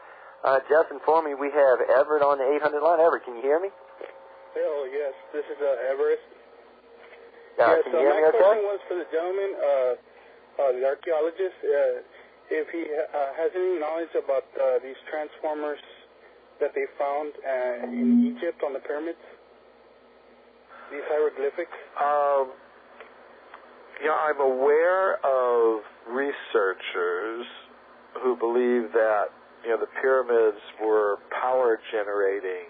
Just inform me, we have Everett on the 800 line. Everett, can you hear me? Oh, yes. This is Everett. Can you hear me my okay? question was for the gentleman, the archaeologist, if he has any knowledge about these transformers that they found in Egypt on the pyramids, these hieroglyphics. I'm aware of researchers who believe that the pyramids were power generating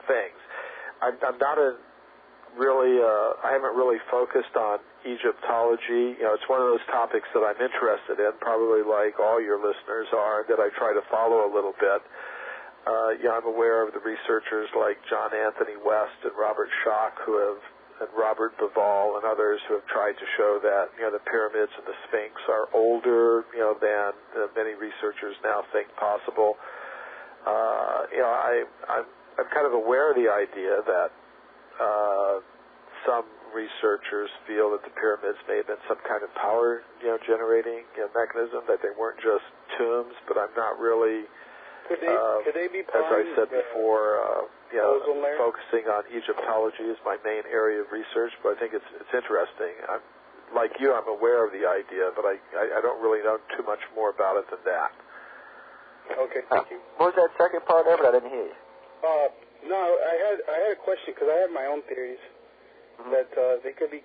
things. I'm not I haven't really focused on Egyptology. It's one of those topics that I'm interested in, probably like all your listeners are, that I try to follow a little bit. I'm aware of the researchers like John Anthony West and Robert Schock and Robert Bivol and others who have tried to show that the pyramids and the Sphinx are older than many researchers now think possible. I'm kind of aware of the idea that some researchers feel that the pyramids may have been some kind of power generating mechanism, that they weren't just tombs, but I'm not really could they be as I said before, focusing on Egyptology is my main area of research, but I think it's interesting. Like you, I'm aware of the idea, but I don't really know too much more about it than that. Okay, thank you. What was that second part of it? I didn't hear you. No, I had a question because I have my own theories that they could be,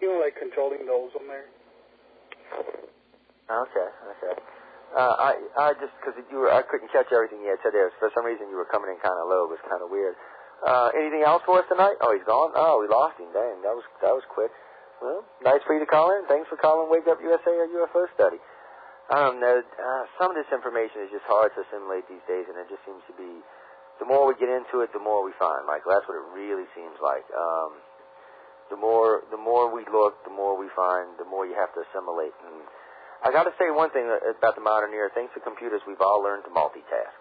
like controlling the ozone layer. Okay. I just because I couldn't catch everything you had said there. For some reason, you were coming in kind of low. It was kind of weird. Anything else for us tonight? Oh, he's gone. Oh, we lost him. Dang, that was quick. Well, nice for you to call in. Thanks for calling Wake Up USA or UFO Study. I don't know. Some of this information is just hard to assimilate these days, and it just seems to be. The more we get into it, the more we find, Michael. That's what it really seems like. The more we look, the more we find, the more you have to assimilate. And I got to say one thing about the modern era. Thanks to computers, we've all learned to multitask.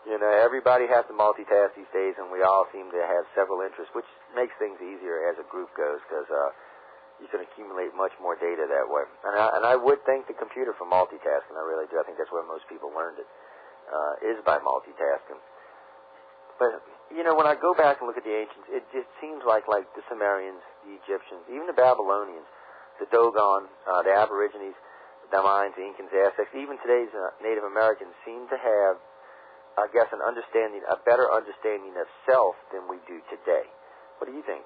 Everybody has to multitask these days, and we all seem to have several interests, which makes things easier as a group goes, because you can accumulate much more data that way. And I would thank the computer for multitasking. I really do. I think that's where most people learned it, is by multitasking. But, when I go back and look at the ancients, it just seems like the Sumerians, the Egyptians, even the Babylonians, the Dogon, the Aborigines, the Mayans, the Incans, the Aztecs, even today's Native Americans seem to have, I guess, a better understanding of self than we do today. What do you think?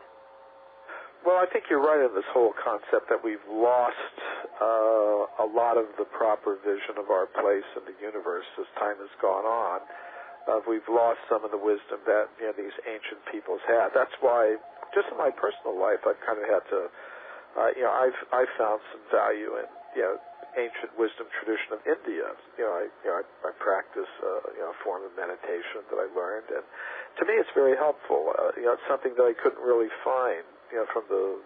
Well, I think you're right in this whole concept that we've lost a lot of the proper vision of our place in the universe as time has gone on. We've lost some of the wisdom that these ancient peoples had. That's why, just in my personal life, I've kind of had to, I've found some value in ancient wisdom tradition of India. I practice a form of meditation that I learned, and to me, it's very helpful. It's something that I couldn't really find from the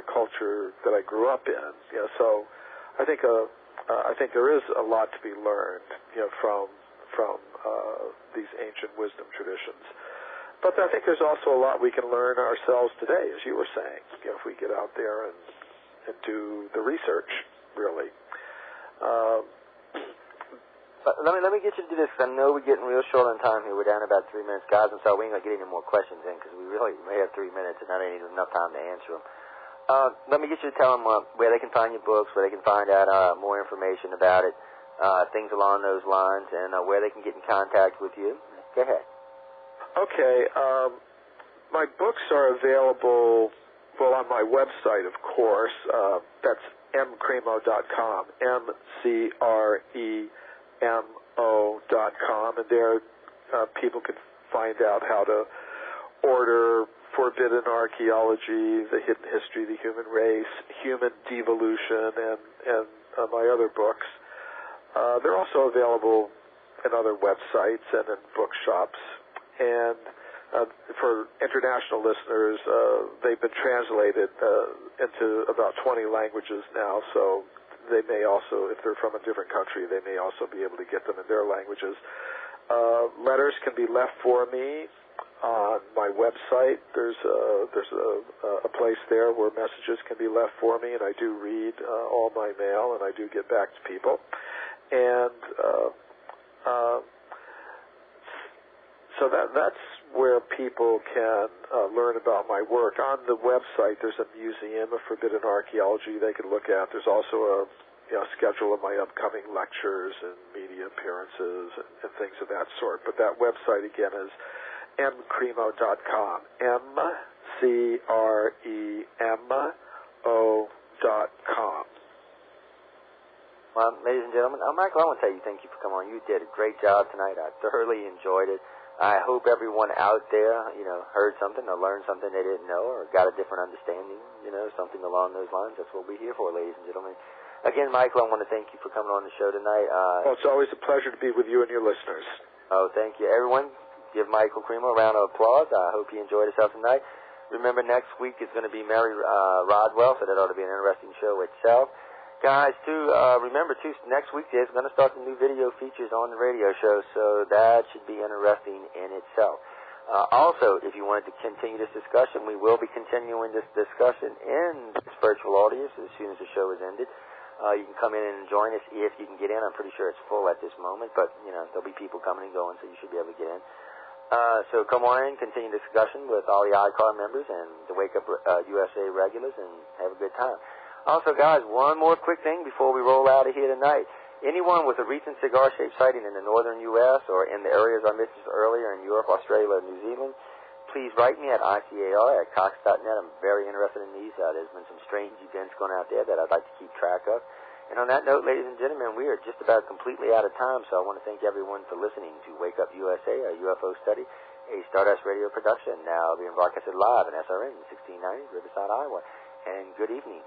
culture that I grew up in. So I think there is a lot to be learned from these ancient wisdom traditions. But I think there's also a lot we can learn ourselves today, as you were saying, if we get out there and do the research, really. Let me get you to do this, because I know we're getting real short on time here. We're down about 3 minutes. Guys, I'm sorry, we ain't going to get any more questions in, because we really may have 3 minutes, and that ain't enough time to answer them. Let me get you to tell them where they can find your books, where they can find out more information about it, things along those lines, and where they can get in contact with you. Go ahead. Okay. My books are available, on my website, of course. That's mcremo.com, mcremo.com, and there people can find out how to order Forbidden Archaeology, The Hidden History of the Human Race, Human Devolution, and my other books. They're also available in other websites and in bookshops. And for international listeners, they've been translated into about 20 languages now, so they may also, if they're from a different country, they may also be able to get them in their languages. Letters can be left for me on my website. There's a place there where messages can be left for me, and I do read all my mail, and I do get back to people. And so that's where people can learn about my work. On the website, there's a museum of forbidden archaeology they can look at. There's also a schedule of my upcoming lectures and media appearances and things of that sort. But that website, again, is mcremo.com, mcremo.com. Well, ladies and gentlemen, Michael, I want to tell you thank you for coming on. You did a great job tonight. I thoroughly enjoyed it. I hope everyone out there, heard something or learned something they didn't know or got a different understanding, something along those lines. That's what we're here for, ladies and gentlemen. Again, Michael, I want to thank you for coming on the show tonight. Well, it's always a pleasure to be with you and your listeners. Oh, thank you. Everyone, give Michael Cremo a round of applause. I hope you enjoyed yourself tonight. Remember, next week is going to be Mary Rodwell, so that ought to be an interesting show itself. Guys, remember, next week is going to start the new video features on the radio show, so that should be interesting in itself. Also, if you wanted to continue this discussion, we will be continuing this discussion in this virtual audience as soon as the show is ended. You can come in and join us if you can get in. I'm pretty sure it's full at this moment, but, there'll be people coming and going, so you should be able to get in. So come on in, continue the discussion with all the ICAR members and the Wake Up USA regulars, and have a good time. Also, guys, one more quick thing before we roll out of here tonight. Anyone with a recent cigar-shaped sighting in the northern U.S. or in the areas I mentioned earlier in Europe, Australia, or New Zealand, please write me at icar@cox.net. I'm very interested in these. There's been some strange events going out there that I'd like to keep track of. And on that note, ladies and gentlemen, we are just about completely out of time, so I want to thank everyone for listening to Wake Up USA, a UFO Study, a Stardust Radio production, now being broadcasted live in SRN 1690, Riverside, Iowa. And good evening.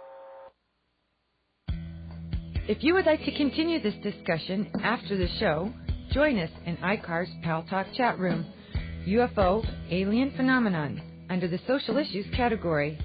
If you would like to continue this discussion after the show, join us in ICAR's Pal Talk chat room, UFO Alien Phenomenon, under the Social Issues category.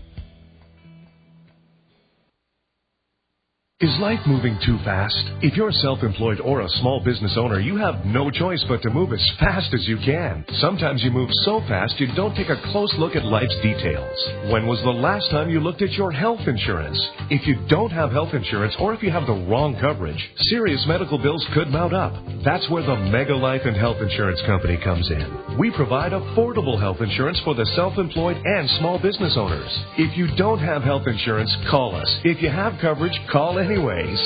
Is life moving too fast? If you're self-employed or a small business owner, you have no choice but to move as fast as you can. Sometimes you move so fast you don't take a close look at life's details. When was the last time you looked at your health insurance? If you don't have health insurance or if you have the wrong coverage, serious medical bills could mount up. That's where the Mega Life and Health Insurance Company comes in. We provide affordable health insurance for the self-employed and small business owners. If you don't have health insurance, call us. If you have coverage, call anyway.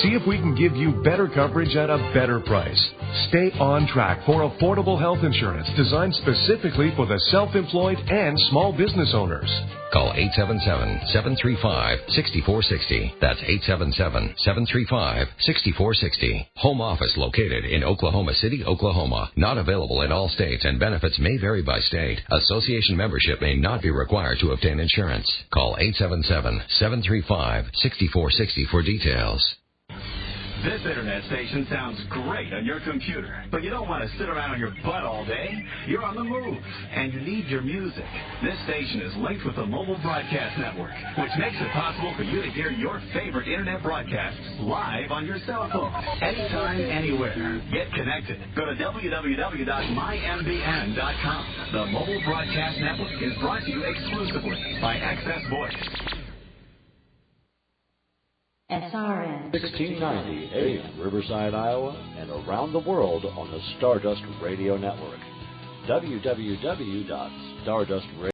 See if we can give you better coverage at a better price. Stay on track for affordable health insurance designed specifically for the self-employed and small business owners. Call 877-735-6460. That's 877-735-6460. Home office located in Oklahoma City, Oklahoma. Not available in all states, and benefits may vary by state. Association membership may not be required to obtain insurance. Call 877-735-6460 for details. This internet station sounds great on your computer, but you don't want to sit around on your butt all day. You're on the move, and you need your music. This station is linked with the Mobile Broadcast Network, which makes it possible for you to hear your favorite internet broadcasts live on your cell phone, anytime, anywhere. Get connected. Go to www.mymbn.com. The Mobile Broadcast Network is brought to you exclusively by Access Voice. SRN 1690 AM, Riverside, Iowa, and around the world on the Stardust Radio Network. www.stardustradio.com